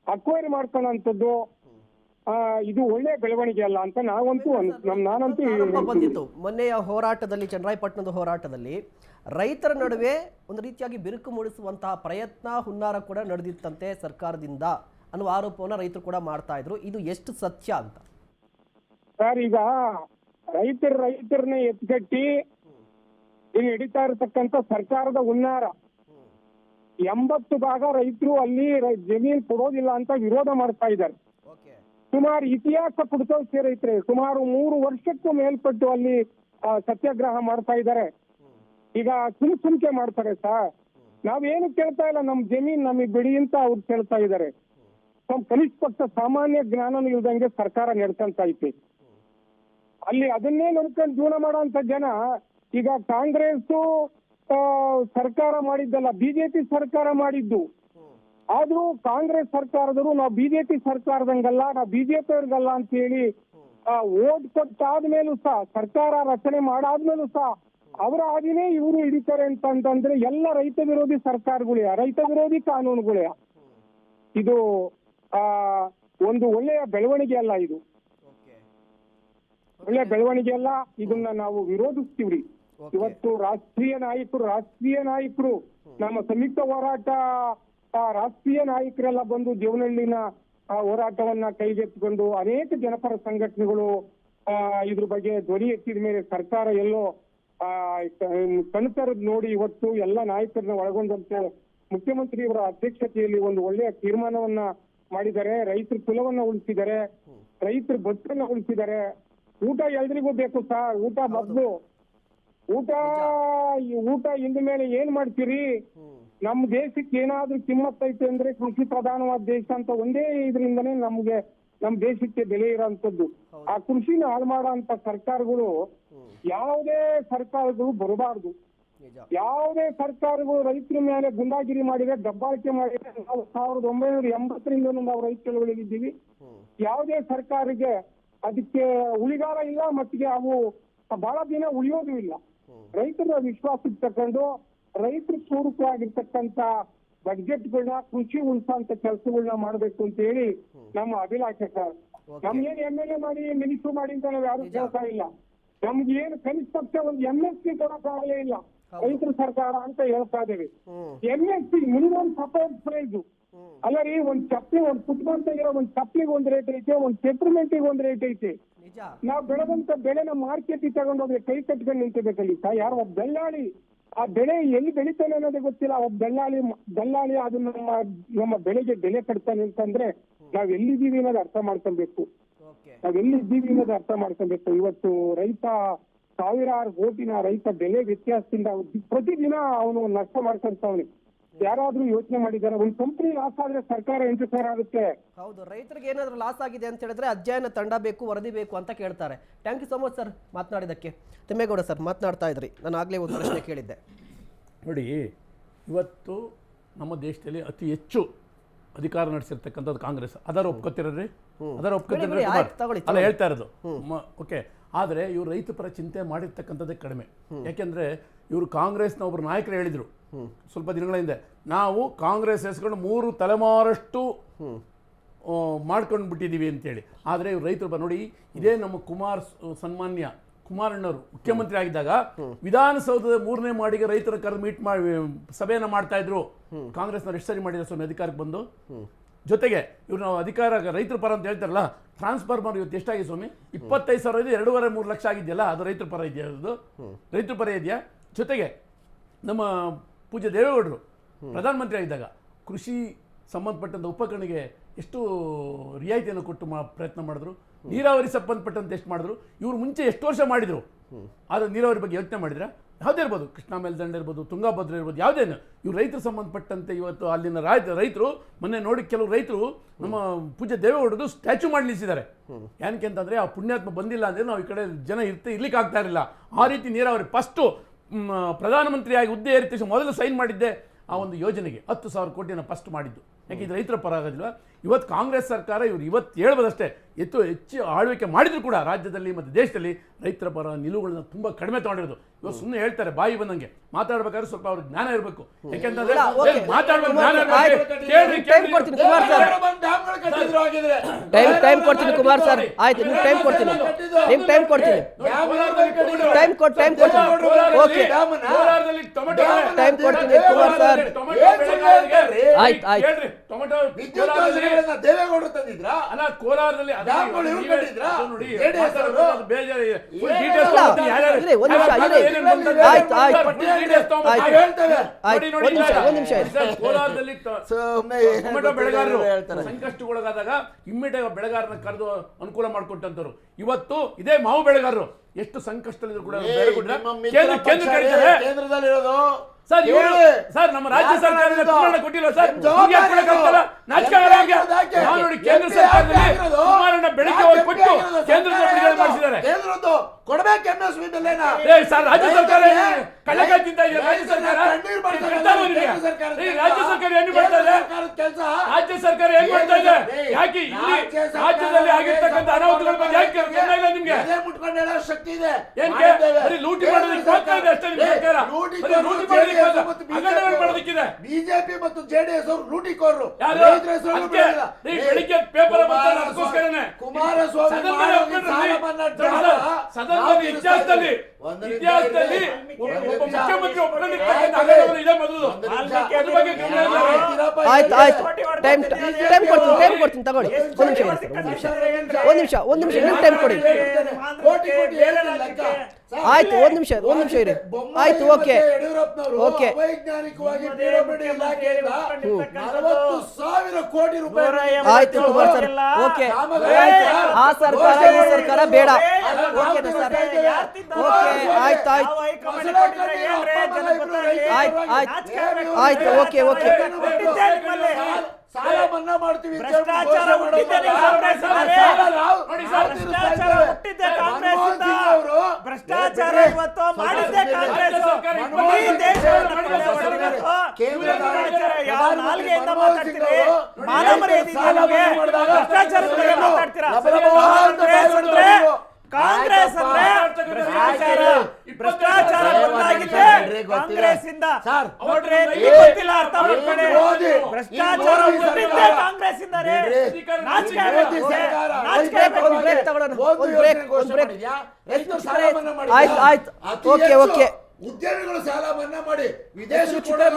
ಅಕ್ವೈರ್ ಮಾಡ್ಕೊಳ್ಳೋಂಥದ್ದು ಇದು ಒಳ್ಳೆ ಬೆಳವಣಿಗೆ ಅಲ್ಲ ಅಂತ ನಾನಂತೂ ಬಂದಿತ್ತು. ಮೊನ್ನೆಯ ಹೋರಾಟದಲ್ಲಿ, ಚನ್ನರಾಯಪಟ್ಟಣದ ಹೋರಾಟದಲ್ಲಿ ರೈತರ ನಡುವೆ ಒಂದು ರೀತಿಯಾಗಿ ಬಿರುಕು ಮೂಡಿಸುವಂತಹ ಪ್ರಯತ್ನ ಹುನ್ನಾರ ಕೂಡ ನಡೆದಿತ್ತಂತೆ ಸರ್ಕಾರದಿಂದ ಅನ್ನುವ ಆರೋಪವನ್ನ ರೈತರು ಕೂಡ ಮಾಡ್ತಾ ಇದ್ರು. ಇದು ಎಷ್ಟು ಸತ್ಯ ಅಂತ ಸರ್? ಈಗ ರೈತರನ್ನ ಎತ್ಕಟ್ಟಿ ಈಗ ಹಿಡಿತಾ ಇರತಕ್ಕಂತ ಸರ್ಕಾರದ ಹುನ್ನಾರ, 80 ಭಾಗ ರೈತರು ಅಲ್ಲಿ ಜಮೀನ್ ಕೊಡೋದಿಲ್ಲ ಅಂತ ವಿರೋಧ ಮಾಡ್ತಾ ಇದ್ದಾರೆ. ಸುಮಾರು ಇತಿಹಾಸ ಪುಡ್ತೋಕೆ ರೈತರೆ ಸುಮಾರು 3 ವರ್ಷಕ್ಕೂ ಮೇಲ್ಪಟ್ಟು ಅಲ್ಲಿ ಸತ್ಯಾಗ್ರಹ ಮಾಡ್ತಾ ಇದ್ದಾರೆ. ಈಗ ಸುಮ್ಕೆ ಮಾಡ್ತಾರೆ ಸರ್. ನಾವೇನು ಕೇಳ್ತಾ ಇಲ್ಲ, ನಮ್ ಜಮೀನ್ ನಮಗ್ ಬಿಡಿ ಅಂತ ಅವ್ರು ಕೇಳ್ತಾ ಇದ್ದಾರೆ. ಕನಿಷ್ಠ ಪಕ್ಷ ಸಾಮಾನ್ಯ ಜ್ಞಾನ ಇಲ್ದಂಗೆ ಸರ್ಕಾರ ನಡ್ಕೊಂತ ಐತಿ. ಅಲ್ಲಿ ಅದನ್ನೇ ನೋಡ್ಕೊಂಡು ಜೀವನ ಮಾಡೋಂತ ಜನ ಈಗ ಕಾಂಗ್ರೆಸ್ ಸರ್ಕಾರ ಮಾಡಿದ್ದಲ್ಲ, ಬಿಜೆಪಿ ಸರ್ಕಾರ ಮಾಡಿದ್ದು. ಆದ್ರೂ ಕಾಂಗ್ರೆಸ್ ಸರ್ಕಾರದವರು ನಾವು ಬಿಜೆಪಿ ಸರ್ಕಾರದಂಗಲ್ಲ, ನಾವು ಬಿಜೆಪಿ ಅವ್ರಿಗಲ್ಲ ಅಂತ ಹೇಳಿ ಓಟ್ ಕೊಟ್ಟಾದ್ಮೇಲೂ ಸಹ, ಸರ್ಕಾರ ರಚನೆ ಮಾಡಾದ್ಮೇಲೂ ಸಹ ಅವರ ಹಾದಿನೇ ಇವರು ಹಿಡಿತಾರೆ ಅಂತಂದ್ರೆ ಎಲ್ಲ ರೈತ ವಿರೋಧಿ ಸರ್ಕಾರಗಳೇ, ರೈತ ವಿರೋಧಿ ಕಾನೂನುಗಳೇ. ಇದು ಒಂದು ಒಳ್ಳೆಯ ಬೆಳವಣಿಗೆ ಅಲ್ಲ. ಇದು ಒಳ್ಳೆಯ ಬೆಳವಣಿಗೆ ಅಲ್ಲ. ಇದನ್ನ ನಾವು ವಿರೋಧಿಸ್ತೀವ್ರಿ. ಇವತ್ತು ರಾಷ್ಟ್ರೀಯ ನಾಯಕರು ನಮ್ಮ ಸಂಯುಕ್ತ ಹೋರಾಟ ರಾಷ್ಟ್ರೀಯ ನಾಯಕರೆಲ್ಲ ಬಂದು ದೇವನಹಳ್ಳಿನ ಹೋರಾಟವನ್ನ ಕೈಗೆತ್ತಿಕೊಂಡು ಅನೇಕ ಜನಪರ ಸಂಘಟನೆಗಳು ಇದ್ರ ಬಗ್ಗೆ ಧ್ವನಿ ಎತ್ತಿದ ಮೇಲೆ ಸರ್ಕಾರ ಎಲ್ಲೋ ಕಣ್ತರದ್ ನೋಡಿ ಇವತ್ತು ಎಲ್ಲ ನಾಯಕರನ್ನ ಒಳಗೊಂಡಂತೆ ಮುಖ್ಯಮಂತ್ರಿಯವರ ಅಧ್ಯಕ್ಷತೆಯಲ್ಲಿ ಒಂದು ಒಳ್ಳೆಯ ತೀರ್ಮಾನವನ್ನ ಮಾಡಿದ್ದಾರೆ. ರೈತರ ಕುಲವನ್ನ ಉಳಿಸಿದ್ದಾರೆ, ರೈತರ ಬದುಕನ್ನ ಉಳಿಸಿದ್ದಾರೆ. ಊಟ ಎಲ್ರಿಗೂ ಬೇಕು ಸರ್. ಊಟ ಮೊದ್ಲು, ಊಟ ಇಂದ ಮೇಲೆ ಏನ್ ಮಾಡ್ತೀರಿ? ನಮ್ ದೇಶಕ್ಕೆ ಏನಾದ್ರೂ ಕಿಮ್ಮತ್ ಐತೆ ಅಂದ್ರೆ ಕೃಷಿ ಪ್ರಧಾನವಾದ ದೇಶ ಅಂತ ಒಂದೇ ಇದರಿಂದನೇ ನಮ್ ದೇಶಕ್ಕೆ ಬೆಲೆ ಇರೋಂಥದ್ದು. ಆ ಕೃಷಿನ ಹಾಳು ಮಾಡೋ ಅಂತ ಸರ್ಕಾರಗಳು ಯಾವುದೇ ಸರ್ಕಾರಗಳು ಬರಬಾರ್ದು. ಯಾವುದೇ ಸರ್ಕಾರಗಳು ರೈತರ ಮೇಲೆ ಗುಂಡಾಗಿರಿ ಮಾಡಿದೆ, ದಬ್ಬಾಳಿಕೆ ಮಾಡಿದೆ. ನಾವು 1980ರಿಂದ ನಾವು ರೈತ ಚಳವಳಿಗಿದ್ದೀವಿ. ಯಾವುದೇ ಸರ್ಕಾರಕ್ಕೆ ಅದಕ್ಕೆ ಉಳಿಗಾಲ ಇಲ್ಲ, ಮತ್ತಿಗೆ ಅವು ಬಹಳ ದಿನ ಉಳಿಯೋದು ಇಲ್ಲ. ರೈತರ ವಿಶ್ವಾಸಕ್ಕೆ ತಕೊಂಡು ರೈತರ ಪೂರಕವಾಗಿರ್ತಕ್ಕಂತ ಬಡ್ಜೆಟ್ಗಳನ್ನ, ಕೃಷಿ ಉಳಿಸೋಂತ ಕೆಲಸಗಳನ್ನ ಮಾಡ್ಬೇಕು ಅಂತ ಹೇಳಿ ನಮ್ಮ ಅಭಿಲಾಷೆ ಸರ್. ನಮ್ಗೇನು MLA ಮಾಡಿ ಮಿನಿಸ್ಟ್ರು ಮಾಡಿ ಅಂತ ನಾವ್ ಯಾರು ಕೇಳ್ತಾ ಇಲ್ಲ. ನಮ್ಗೇನು ಕನಿಷ್ಠ ಪಕ್ಷ ಒಂದು MSP ಕೊಡೋಕ್ಕಾಗಲೇ ಇಲ್ಲ ರೈತರ ಸರ್ಕಾರ ಅಂತ ಹೇಳ್ತಾ ಇದ್ದೇವೆ. MSP ಮಿನಿಮಮ್ ಸಪೋರ್ಟ್ ಪ್ರೈಸ್ ಅಲ್ಲ ರೀ. ಒಂದ್ ಚಪ್ಪಲಿ, ಒಂದ್ ಫುಟ್ಬಾಲ್ ತೆಗಿರೋ ಒಂದ್ ಚಪ್ಪಲಿಗೆ ಒಂದ್ ರೇಟ್ ಐತೆ, ಒಂದ್ ಪೆಟ್ರೋಮೆಂಟಿಗೆ ಒಂದ್ ರೇಟ್ ಐತೆ. ನಾವ್ ಬೆಳೆದಂತ ಬೆಳೆನ ಮಾರ್ಕೆಟಿಗೆ ತಗೊಂಡೋದ್ರೆ ಕೈ ಕಟ್ಕೊಂಡು ನಿಂತಿರ್ಬೇಕಲ್ಲಿ. ಯಾರೋ ಒಬ್ಬ ದಲ್ಲಾಳಿ ಆ ಬೆಳೆ ಎಲ್ಲಿ ಬೆಳಿತಾನೆ ಅನ್ನೋದೇ ಗೊತ್ತಿಲ್ಲ. ಒಬ್ಬ ದಲ್ಲಾಳಿ ಅದು ನಮ್ಮ ಬೆಳೆಗೆ ಬೆಲೆ ಕಟ್ತಾನೆ ಅಂತಂದ್ರೆ ನಾವ್ ಎಲ್ಲಿದ್ದೀವಿ ಅನ್ನೋದು ಅರ್ಥ ಮಾಡ್ಕೊಬೇಕು. ಇವತ್ತು ರೈತ ಸಾವಿರಾರು ಕೋಟಿನ ರೈತ ಬೆಲೆ ವ್ಯತ್ಯಾಸದಿಂದ ಪ್ರತಿದಿನ ಅವನು ನಷ್ಟ ಮಾಡ್ಕೊಂತವನಿ. ಯಾರಾದ್ರೂ ಯೋಚನೆ ಮಾಡಿದ್ದಾರೆ? ಒಂದು ಕಂಪನಿ ಲಾಸ್ ಆದ್ರೆ ಸರ್ಕಾರ ಎಂಟು ಸಾವಿರ ಆಗುತ್ತೆ. ಹೌದು, ರೈತರಿಗೆ ಏನಾದ್ರೂ ಲಾಸ್ ಆಗಿದೆ ಅಂತ ಹೇಳಿದ್ರೆ ಅಧ್ಯಯನ ತಂಡ ಬೇಕು, ವರದಿ ಬೇಕು ಅಂತ ಕೇಳ್ತಾರೆ. Thank you so much sir ಮಾತನಾಡಿದ್ದಕ್ಕೆ. ತಿಮ್ಮೇಗೌಡ ಸರ್ ಮಾತನಾಡ್ತಾ ಇದ್ರಿ, ನಾನು ಆಗ್ಲೇ ಒಂದು ಪ್ರಶ್ನೆ ಕೇಳಿದ್ದೆ. ನೋಡಿ, ಇವತ್ತು ನಮ್ಮ ದೇಶದಲ್ಲಿ ಅತಿ ಹೆಚ್ಚು ಅಧಿಕಾರ ನಡೆಸಿರ್ತಕ್ಕಂಥದ್ದು ಕಾಂಗ್ರೆಸ್. ಅದರ ಒಪ್ಕೋತಿರ್ರಿ, ಅದರ ಬಿಡಿ, ಆಯ್ತು, ತಗೊಳ್ಳಿ, ಅಲ್ಲ ಹೇಳ್ತಾ ಇರೋದು. ಓಕೆ, ಆದರೆ ಇವರು ರೈತ ಪರ ಚಿಂತೆ ಮಾಡಿರ್ತಕ್ಕಂಥದ್ದೇ ಕಡಿಮೆ. ಯಾಕೆಂದ್ರೆ ಇವರು ಕಾಂಗ್ರೆಸ್ನ ಒಬ್ಬರು ನಾಯಕರು ಹೇಳಿದ್ರು ಸ್ವಲ್ಪ ದಿನಗಳ ಹಿಂದೆ, ನಾವು ಕಾಂಗ್ರೆಸ್ ಹೆಸರುಗಳು 3 ತಲೆಮಾರಷ್ಟು ಮಾಡ್ಕೊಂಡು ಬಿಟ್ಟಿದ್ದೀವಿ ಅಂತೇಳಿ. ಆದರೆ ಇವ್ರು ರೈತರು ನೋಡಿ, ಇದೇ ನಮ್ಮ ಸನ್ಮಾನ್ಯ ಕುಮಾರಣ್ಣವರು ಮುಖ್ಯಮಂತ್ರಿ ಆಗಿದ್ದಾಗ ವಿಧಾನಸೌಧದ 3ನೇ ಮಾಡಿಗೆ ರೈತರ ಕರೆದು ಮೀಟ್ ಮಾಡಿ ಸಭೆಯನ್ನ ಮಾಡ್ತಾ ಇದ್ರು. ಕಾಂಗ್ರೆಸ್ನವ್ರು ಎಷ್ಟು ಸರಿ ಮಾಡಿದ್ರು ಸ್ವಾಮಿ ಅಧಿಕಾರಕ್ಕೆ ಬಂದು. ಜೊತೆಗೆ ಇವ್ರು ನಾವು ಅಧಿಕಾರ ರೈತರ ಪರ ಅಂತ ಹೇಳ್ತಾರಲ್ಲ, ಟ್ರಾನ್ಸ್ಫಾರ್ಮರ್ ಇವತ್ತು ಎಷ್ಟಾಗಿದೆ ಸ್ವಾಮಿ? 25,000 ಇದೆ, 2.5-3 ಲಕ್ಷ ಆಗಿದೆಯಲ್ಲ, ಅದು ರೈತರ ಪರ ಇದೆಯಾ? ಅದು ರೈತರ ಪರ ಇದೆಯಾ? ಜೊತೆಗೆ ನಮ್ಮ ಪೂಜ್ಯ ದೇವೇಗೌಡರು ಪ್ರಧಾನಮಂತ್ರಿ ಆಗಿದ್ದಾಗ ಕೃಷಿ ಸಂಬಂಧಪಟ್ಟಂಥ ಉಪಕರಣಕ್ಕೆ ಎಷ್ಟು ರಿಯಾಯಿತಿಯನ್ನು ಕೊಟ್ಟು ಪ್ರಯತ್ನ ಮಾಡಿದ್ರು. ನೀರಾವರಿ ಸಂಬಂಧಪಟ್ಟಂತೆ ಎಷ್ಟು ಮಾಡಿದ್ರು. ಇವರು ಮುಂಚೆ ಎಷ್ಟು ವರ್ಷ ಮಾಡಿದ್ರು, ಆದರೆ ನೀರಾವರಿ ಬಗ್ಗೆ ಯೋಚನೆ ಮಾಡಿದ್ರೆ ಯಾವುದೇ ಇರ್ಬೋದು, ಕೃಷ್ಣಾ ಮೇಲ್ದಂಡೆ ಇರ್ಬೋದು, ತುಂಗಾಭದ್ರಾ ಇರ್ಬೋದು, ಯಾವುದೇನು ಇವ್ರು ರೈತರು ಸಂಬಂಧಪಟ್ಟಂತೆ ಇವತ್ತು ಅಲ್ಲಿನ ರೈತರು ಮೊನ್ನೆ ನೋಡಿ ಕೆಲವು ರೈತರು ನಮ್ಮ ಪೂಜ್ಯ ದೇವೇಗೌಡರದು ಸ್ಟ್ಯಾಚ್ಯೂ ಮಾಡಿ ನಿಲ್ಲಿಸಿದ್ದಾರೆ. ಏನಕ್ಕೆ ಅಂತಂದರೆ ಆ ಪುಣ್ಯಾತ್ಮ ಬಂದಿಲ್ಲ ಅಂದರೆ ನಾವು ಈ ಕಡೆ ಜನ ಇರ್ಲಿಕ್ಕೆ ಆಗ್ತಾ ಇರಲಿಲ್ಲ. ಆ ರೀತಿ ನೀರಾವರಿ ಫಸ್ಟು ಪ್ರಧಾನಮಂತ್ರಿಯಾಗಿ ಹುದ್ದೆ ಏರಿದ ಮೊದಲು ಸೈನ್ ಮಾಡಿದ್ದೆ ಆ ಒಂದು ಯೋಜನೆಗೆ 10,000 ಕೋಟಿಯನ್ನು ಫಸ್ಟ್ ಮಾಡಿದ್ದು. ಯಾಕೆ ಇದು ರೈತರ ಪರ ಆಗೋದಿಲ್ಲ? ಇವತ್ತು ಕಾಂಗ್ರೆಸ್ ಸರ್ಕಾರ ಇವರು ಇವತ್ತು ಹೇಳ್ಬೋದಷ್ಟೇ, ಹೆಚ್ಚು ಆಳ್ವಿಕೆ ಮಾಡಿದ್ರು ಕೂಡ ರಾಜ್ಯದಲ್ಲಿ ಮತ್ತು ದೇಶದಲ್ಲಿ ರೈತರ ಪರ ನಿಲುವುಗಳನ್ನ ತುಂಬ ಕಡಿಮೆ ತಗೊಂಡಿರೋದು. ಇವಾಗ ಸುಮ್ಮನೆ ಹೇಳ್ತಾರೆ ಬಾಯಿ ಬಂದಂಗೆ, ಮಾತಾಡ್ಬೇಕಾದ್ರೆ ಸ್ವಲ್ಪ ಅವ್ರಿಗೆ ಜ್ಞಾನ ಇರಬೇಕು. ಯಾಕೆಂತಂದ್ರೆ ಮಾತಾಡ್ಬೇಕು, ಜ್ಞಾನ ಟೈಮ್ ಕೊಡ್ತೀನಿ ಕುಮಾರ್ ಸರ್, ಟೈಮ್ ಕೊಡ್ತೀನಿ ಕುಮಾರ್ ಸರ್, ಆಯ್ತು ನಿಮ್ಗೆ ಟೈಮ್ ಕೊಡ್ತೀನಿ, ನಿಮ್ಗೆ ಟೈಮ್ ಕೊಡ್ತೀನಿ, ಟೈಮ್ ಕೊಡ್ತೀನಿ, ಓಕೆ ಟೈಮ್ ಕೊಡ್ತೀನಿ ಕುಮಾರ್ ಸರ್, ಆಯ್ತು ಆಯ್ತು. ದೇವೇಗೌಡರು ತಂದಿದ್ರ ಅಲ್ಲ, ಕೋಲಾರದಲ್ಲಿ ಕೋಲಾರದಲ್ಲಿ ಟೊಮೆಟೊ ಬೆಳೆಗಾರರು ಸಂಕಷ್ಟಕ್ಕೊಳಗಾದಾಗ ಇಮ್ಮಿಡಿಯೇಟ್ ಬೆಳೆಗಾರನ ಕರೆದು ಅನುಕೂಲ ಮಾಡಿಕೊಟ್ಟಂತವ್ರು. ಇವತ್ತು ಇದೇ ಮಾವು ಬೆಳೆಗಾರರು ಎಷ್ಟು ಸಂಕಷ್ಟದಲ್ಲಿದ್ರು ಕೂಡ ಕೇಂದ್ರದಲ್ಲಿರೋದು ಸರ್, ಸರ್ ನಮ್ಮ ರಾಜ್ಯ ಸರ್ಕಾರ ಕೊಟ್ಟಿಲ್ಲ ಸರ್, ನೋಡಿ ಕೇಂದ್ರ ಸರ್ಕಾರದಲ್ಲಿ ಕುಮಾರಣ್ಣ ಬೆಳಿಗ್ಗೆ ಹೋಗಿ ಕೊಟ್ಟು ಕೇಂದ್ರದ ಬಿಡುಗಡೆ ಮಾಡಿಸಿದ್ದಾರೆ. ಕೊಡ್ಬೇಕು MSP ಬೆಲೆನ ಸರ್, ರಾಜ್ಯ ಸರ್ಕಾರ ಕಳ್ಳಕಾಯಿ ತಿಂತ ಇದೆ. ರಾಜ್ಯ ಸರ್ಕಾರ ರಾಜ್ಯ ಸರ್ಕಾರ ಏನು ಮಾಡ್ತಾ ಇದೆ? ರಾಜ್ಯ ಸರ್ಕಾರ ಏನ್ ಮಾಡ್ತಾ ಇದೆ? ಯಾಕೆ ಇಲ್ಲಿ ರಾಜ್ಯದಲ್ಲಿ ಆಗಿರ್ತಕ್ಕಂಥ ಅನಾಹುತಗಳ ಬಗ್ಗೆ ಯಾಕೆ ಇಲ್ಲ ನಿಮ್ಗೆ? ಮುಟ್ಕೊಂಡು ಹೇಳೋ ಶಕ್ತಿ ಇದೆ. ಬರೀ ಲೂಟಿ ಮಾಡೋದಕ್ಕೆ ಮಾತ್ರ ಇದೆ ಅಷ್ಟೇ ನಿಮ್ಮ ಸರ್ಕಾರ. ಮಾಡೋದಕ್ಕಿದೆ. ಬಿಜೆಪಿ ಮತ್ತು JDS ಅವರು ಲೂಟಿಕೋರರು. ಬೆಳಿಗ್ಗೆ ಪೇಪರ್ ಅದಕ್ಕೋಸ್ಕರನೇ ಸದನದಲ್ಲಿ ಇತಿಹಾಸದಲ್ಲಿ ಒಬ್ಬ ಮುಖ್ಯಮಂತ್ರಿ ಒಪ್ಕೊಂಡಿರ್ತಕ್ಕಂಥ ಇದೆ ಮೊದಲು. ಅದ್ರ ಬಗ್ಗೆ ಆಯ್ತು ಆಯ್ತು, ಟೈಮ್ ಕೊಡ್ತೀನಿ ತಗೊಳ್ಳಿ. ಒಂದು ನಿಮಿಷ ನೀವು ಟೈಮ್ ಕೊಡಿ. ಆಯ್ತು, ಒಂದು ನಿಮಿಷ ಇರಿ. ಆಯ್ತು, ಓಕೆ ಓಕೆ. ಆಯ್ತು ಕುಮಾರ್ ಸರ್, ಓಕೆ. ಆ ಸರ್ಕಾರ ಈ ಸರ್ಕಾರ ಬೇಡ. ಓಕೆ ಸರ್, ಓಕೆ ಆಯ್ತು ಆಯ್ತು ಆಯ್ತು ಓಕೆ ಓಕೆ. ಸಾಲ ಮನ್ನಾ ಮಾಡ್ತೀವಿ. ಭ್ರಷ್ಟಾಚಾರ ಇವತ್ತು ಮಾಡಿದ್ದೆ ಕಾಂಗ್ರೆಸ್. ನಾಲ್ಗೆಯಿಂದ ಮಾತಾಡ್ತೀರಿ, ಕಾಂಗ್ರೆಸ್ ಅಂದ್ರೆ ಭ್ರಷ್ಟಾಚಾರ ಗೊತ್ತಾಗಿದೆ. ಕಾಂಗ್ರೆಸ್ ಇಂದ ನೋಡ್ರಿ, ಗೊತ್ತಿಲ್ಲ, ಅರ್ಥ ಮಾಡ್ಕೊಳ್ಳಿ. ಭ್ಷ್ಟಾಚಾರ ಹುಟ್ಟಿದ್ದೆ ಕಾಂಗ್ರೆಸ್ ಇಂದ. ಆಯ್ತು ಓಕೆ ಓಕೆ. ಉದ್ಯಮಿಗಳು ಸಾಲ ಮನ್ನಾ ಮಾಡಿ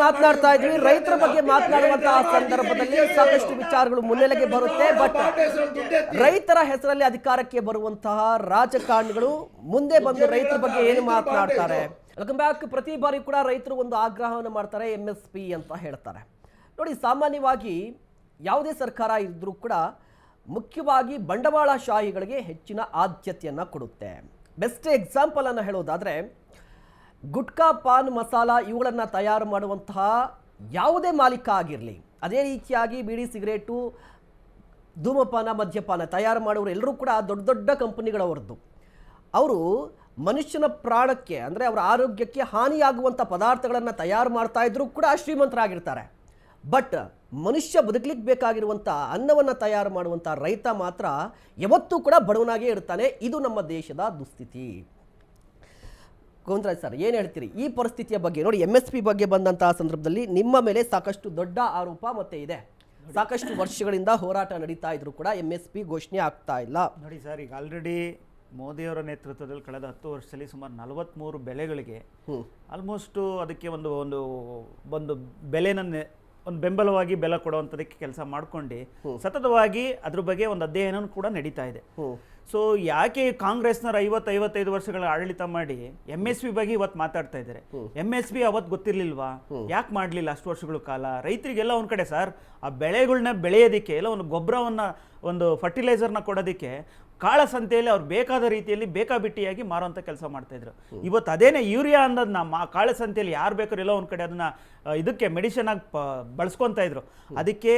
ಮಾತನಾಡ್ತಾ ಇದ್ವಿ. ರೈತರ ಬಗ್ಗೆ ಮಾತನಾಡುವಂತಹ ಸಂದರ್ಭದಲ್ಲಿ ಸಾಕಷ್ಟು ವಿಚಾರಗಳು ಮುನ್ನೆಲೆಗೆ ಬರುತ್ತೆ. ಬಟ್ ರೈತರ ಹೆಸರಲ್ಲಿ ಅಧಿಕಾರಕ್ಕೆ ಬರುವಂತಹ ರಾಜಕಾರಣಿಗಳು ಮುಂದೆ ಬಂದು ರೈತರ ಬಗ್ಗೆ ಏನು ಮಾತನಾಡ್ತಾರೆ? Welcome back. ಪ್ರತಿ ಬಾರಿ ಕೂಡ ರೈತರು ಒಂದು ಆಗ್ರಹವನ್ನು ಮಾಡ್ತಾರೆ, MSP ಅಂತ ಹೇಳ್ತಾರೆ. ನೋಡಿ, ಸಾಮಾನ್ಯವಾಗಿ ಯಾವುದೇ ಸರ್ಕಾರ ಇದ್ರೂ ಕೂಡ ಮುಖ್ಯವಾಗಿ ಬಂಡವಾಳಶಾಹಿಗಳಿಗೆ ಹೆಚ್ಚಿನ ಆದ್ಯತೆಯನ್ನು ಕೊಡುತ್ತೆ. ಬೆಸ್ಟ್ ಎಕ್ಸಾಂಪಲ್ ಅನ್ನು ಹೇಳೋದಾದರೆ, ಗುಟ್ಕಾ, ಪಾನ್ ಮಸಾಲ ಇವುಗಳನ್ನು ತಯಾರು ಮಾಡುವಂತಹ ಯಾವುದೇ ಮಾಲೀಕ ಆಗಿರಲಿ, ಅದೇ ರೀತಿಯಾಗಿ ಬೀಡಿ, ಸಿಗರೇಟು, ಧೂಮಪಾನ, ಮದ್ಯಪಾನ ತಯಾರು ಮಾಡೋರು ಎಲ್ಲರೂ ಕೂಡ ದೊಡ್ಡ ದೊಡ್ಡ ಕಂಪನಿಗಳವರದ್ದು. ಅವರು ಮನುಷ್ಯನ ಪ್ರಾಣಕ್ಕೆ ಅಂದರೆ ಅವರ ಆರೋಗ್ಯಕ್ಕೆ ಹಾನಿಯಾಗುವಂಥ ಪದಾರ್ಥಗಳನ್ನು ತಯಾರು ಮಾಡ್ತಾ ಇದ್ರೂ ಕೂಡ ಶ್ರೀಮಂತರಾಗಿರ್ತಾರೆ. ಬಟ್ ಮನುಷ್ಯ ಬದುಕಲಿಕ್ಕೆ ಬೇಕಾಗಿರುವಂಥ ಅನ್ನವನ್ನು ತಯಾರು ಮಾಡುವಂಥ ರೈತ ಮಾತ್ರ ಯಾವತ್ತೂ ಕೂಡ ಬಡವನಾಗೇ ಇರ್ತಾನೆ. ಇದು ನಮ್ಮ ದೇಶದ ದುಸ್ಥಿತಿ. ಗೋವಿಂದರಾಜ್ ಸರ್ ಏನು ಹೇಳ್ತೀರಿ ಈ ಪರಿಸ್ಥಿತಿಯ ಬಗ್ಗೆ? ನೋಡಿ, MSP ಬಗ್ಗೆ ಬಂದಂತಹ ಸಂದರ್ಭದಲ್ಲಿ ನಿಮ್ಮ ಮೇಲೆ ಸಾಕಷ್ಟು ದೊಡ್ಡ ಆರೋಪ ಮತ್ತೆ ಇದೆ. ಸಾಕಷ್ಟು ವರ್ಷಗಳಿಂದ ಹೋರಾಟ ನಡೀತಾ ಇದ್ರು ಕೂಡ MSP ಘೋಷಣೆ ಆಗ್ತಾ ಇಲ್ಲ. ನೋಡಿ ಸರ್, ಈಗ ಆಲ್ರೆಡಿ ಮೋದಿಯವರ ನೇತೃತ್ವದಲ್ಲಿ ಕಳೆದ 10 ವರ್ಷದಲ್ಲಿ ಸುಮಾರು 43 ಬೆಳೆಗಳಿಗೆ ಆಲ್ಮೋಸ್ಟ್ ಅದಕ್ಕೆ ಒಂದು ಬೆಲೆನ ಒಂದು ಬೆಂಬಲವಾಗಿ ಬೆಲೆ ಕೊಡುವಂಥದಕ್ಕೆ ಕೆಲಸ ಮಾಡ್ಕೊಂಡು ಸತತವಾಗಿ ಅದ್ರ ಬಗ್ಗೆ ಒಂದು ಅಧ್ಯಯನ ಕೂಡ ನಡೀತಾ ಇದೆ. ಸೊ ಯಾಕೆ ಕಾಂಗ್ರೆಸ್ನವರು 50-55 ವರ್ಷಗಳ ಆಡಳಿತ ಮಾಡಿ MSP ಬಗ್ಗೆ ಇವತ್ತು ಮಾತಾಡ್ತಾ ಇದ್ದಾರೆ? MSP ಅವತ್ತು ಗೊತ್ತಿರ್ಲಿಲ್ವಾ? ಯಾಕೆ ಮಾಡಲಿಲ್ಲ ಅಷ್ಟು ವರ್ಷಗಳ ಕಾಲ? ರೈತರಿಗೆಲ್ಲ ಒಂದ್ ಕಡೆ ಸರ್ ಆ ಬೆಳೆಗಳನ್ನ ಬೆಳೆಯೋದಕ್ಕೆ ಎಲ್ಲ ಒಂದು ಗೊಬ್ಬರವನ್ನ ಒಂದು ಫರ್ಟಿಲೈಸರ್ನ ಕೊಡೋದಕ್ಕೆ ಕಾಳಸಂತೆಯಲ್ಲಿ ಅವ್ರು ಬೇಕಾದ ರೀತಿಯಲ್ಲಿ ಬೇಕಾಬಿಟ್ಟಿಯಾಗಿ ಮಾರುವಂಥ ಕೆಲಸ ಮಾಡ್ತಾ ಇದ್ರು. ಇವತ್ತು ಅದೇನೇ ಯೂರಿಯಾ ಅನ್ನೋದನ್ನ ಕಾಳಸಂತೆಯಲ್ಲಿ ಯಾರು ಬೇಕಾದ್ರೂ ಎಲ್ಲ ಒಂದು ಕಡೆ ಅದನ್ನ ಇದಕ್ಕೆ ಮೆಡಿಸಿನ್ ಆಗಿ ಬಳಸ್ಕೊತಾ ಇದ್ರು. ಅದಕ್ಕೆ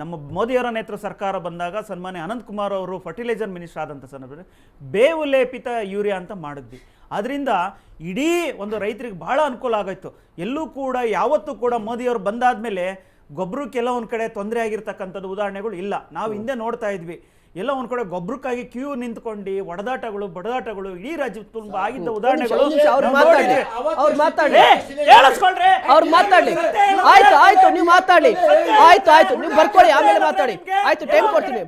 ನಮ್ಮ ಮೋದಿಯವರ ನೇತೃತ್ವ ಸರ್ಕಾರ ಬಂದಾಗ ಸನ್ಮಾನ್ಯ ಅನಂತಕುಮಾರ್ ಅವರು ಫರ್ಟಿಲೈಸರ್ ಮಿನಿಸ್ಟರ್ ಆದಂಥ ಸಂದರ್ಭದಲ್ಲಿ ಬೇವು ಲೇಪಿತ ಯೂರಿಯಾ ಅಂತ ಮಾಡಿದ್ವಿ. ಅದರಿಂದ ಇಡೀ ಒಂದು ರೈತರಿಗೆ ಬಹಳ ಅನುಕೂಲ ಆಗೋಯ್ತು. ಎಲ್ಲೂ ಕೂಡ ಯಾವತ್ತೂ ಕೂಡ ಮೋದಿಯವರು ಬಂದಾದ್ಮೇಲೆ ಗೊಬ್ಬರಕ್ಕೆಲ್ಲ ಒಂದು ಕಡೆ ತೊಂದರೆ ಆಗಿರ್ತಕ್ಕಂಥದ್ದು ಉದಾಹರಣೆಗಳು ಇಲ್ಲ. ನಾವು ಹಿಂದೆ ನೋಡ್ತಾ ಇದ್ವಿ, ಎಲ್ಲ ಒಂದ್ ಕಡೆ ಗೊಬ್ಬರಕ್ಕಾಗಿ ಕ್ಯೂ ನಿಂತ್ಕೊಂಡು ಒಡೆದಾಟಗಳು ಬಡದಾಟಗಳು ಇಡೀ ರಾಜ್ಯ ತುಂಬಾ ಆಗಿದ್ದ ಉದಾಹರಣೆಗಳು. ಅವ್ರು ಮಾತಾಡಿ. ಕೇಳಿಸ್ಕೊಳ್ರಿ, ಮಾತಾಡಿ. ಆಯ್ತು ನೀವು ಮಾತಾಡಿ. ಆಯ್ತು ನೀವು ಬರ್ಕೊಳ್ಳಿ, ಆಮೇಲೆ ಮಾತಾಡಿ. ಆಯ್ತು, ಟೈಮ್ ಕೊಡ್ತೀನಿ.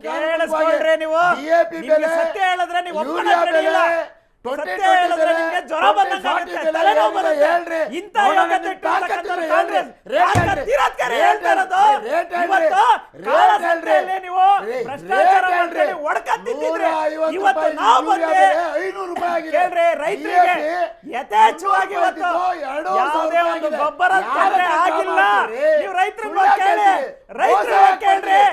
ಕೇಳಿಸ್ಕೊಳ್ರಿ, ನೀವು ಸತ್ಯ ಹೇಳಿದ್ರೆ ನೀವು ಜ್ವರ ಬಂದಂಗೆ ತಲೆನೋವು ಬರುತ್ತೆ. ಇಂಥ ಯೋಗ್ಯತೆ ಇಟ್ಟಿರ್ತಕ್ಕಂಥವ್ರು ಕಾಂಗ್ರೆಸ್ ತಿರಸ್ಕಾರ ಹೇಳ್ತಾ ಇರೋದು. ಇವತ್ತು ಕಾಳಸಂತೆಯಲ್ಲಿ ನೀವು ಭ್ರಷ್ಟಾಚಾರ ಮಾಡ್ಕೊಂಡು ಒಡ್ಕತ್ತಿದ್ರೆ ಇವತ್ತು ನಾವು ಬಂದು ಕೇಳ್ರಿ ರೈತರಿಗೆ ಯಥೇಚ್ಛವಾಗಿ ಇವತ್ತು ಯಾವುದೇ ಒಂದು ಗೊಬ್ಬರ ತೊಂದರೆ ಆಗಿಲ್ಲ. ನೀವು ರೈತರುಗಳು ಕೇಳಿ, ರೈತರು ಕೇಳ್ರಿ.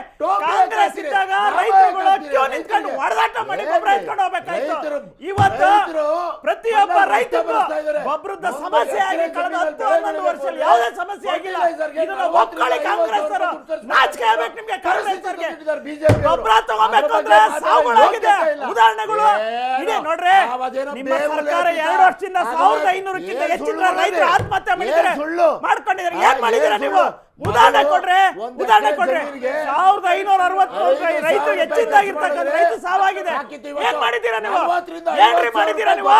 ಕಾಂಗ್ರೆಸ್ ಇದ್ದಾಗ ರೈತರುಗಳು ಕ್ಯೂ ನಿಂತ್ಕೊಂಡು ಹೊಡೆದಾಟ ಮಾಡಿ ಗೊಬ್ಬರ ಎತ್ಕೊಂಡು ಹೋಗ್ಬೇಕಾಯ್ತು. ಇವತ್ತು ಪ್ರತಿಯೊಬ್ಬ ರೈತರು ಗೊಬ್ಬರದ ಸಮಸ್ಯೆ ಆಗಿ ಕಳೆದ 10-11 ವರ್ಷದಲ್ಲಿ ಯಾವುದೇ ಸಮಸ್ಯೆ ಆಗಿಲ್ಲ. ಇದನ್ನ ಒಪ್ಕೊಳ್ಳಿ ಕಾಂಗ್ರೆಸ್ ಅವರು. ನಾಚಿಕೆ ಆಗ್ಬೇಕು ನಿಮ್ಗೆ ಕಾಂಗ್ರೆಸ್ಗೆ. ಗೊಬ್ಬರ ತಗೋಬೇಕು ಅಂದ್ರೆ ಸಾವುಗಳಾಗಿದೆ ಉದಾಹರಣೆಗಳು ಇದೆ ನೋಡ್ರಿ. ನಿಮ್ಮ ಸರ್ಕಾರ 2 ವರ್ಷದಿಂದ 1500ಕ್ಕಿಂತ ಹೆಚ್ಚಿನ ರೈತರು ಆತ್ಮಹತ್ಯೆ ಮಾಡ್ಕೊಂಡಿದ್ದಾರೆ. ಏನ್ ಮಾಡಿದ್ದೀರಾ ನೀವು? ಉದಾಹರಣೆ ಕೊಡ್ರೆ 1563 ರೈತರು ಹೆಚ್ಚಿದ್ದಾಗಿರ್ತಕ್ಕಂಥ ರೈತ ಸಾವಾಗಿದೆ. ಏನ್ ಮಾಡಿದ್ದೀರಾ ನೀವು? ಏನ್ರಿ ಮಾಡಿದ್ದೀರಾ ನೀವು?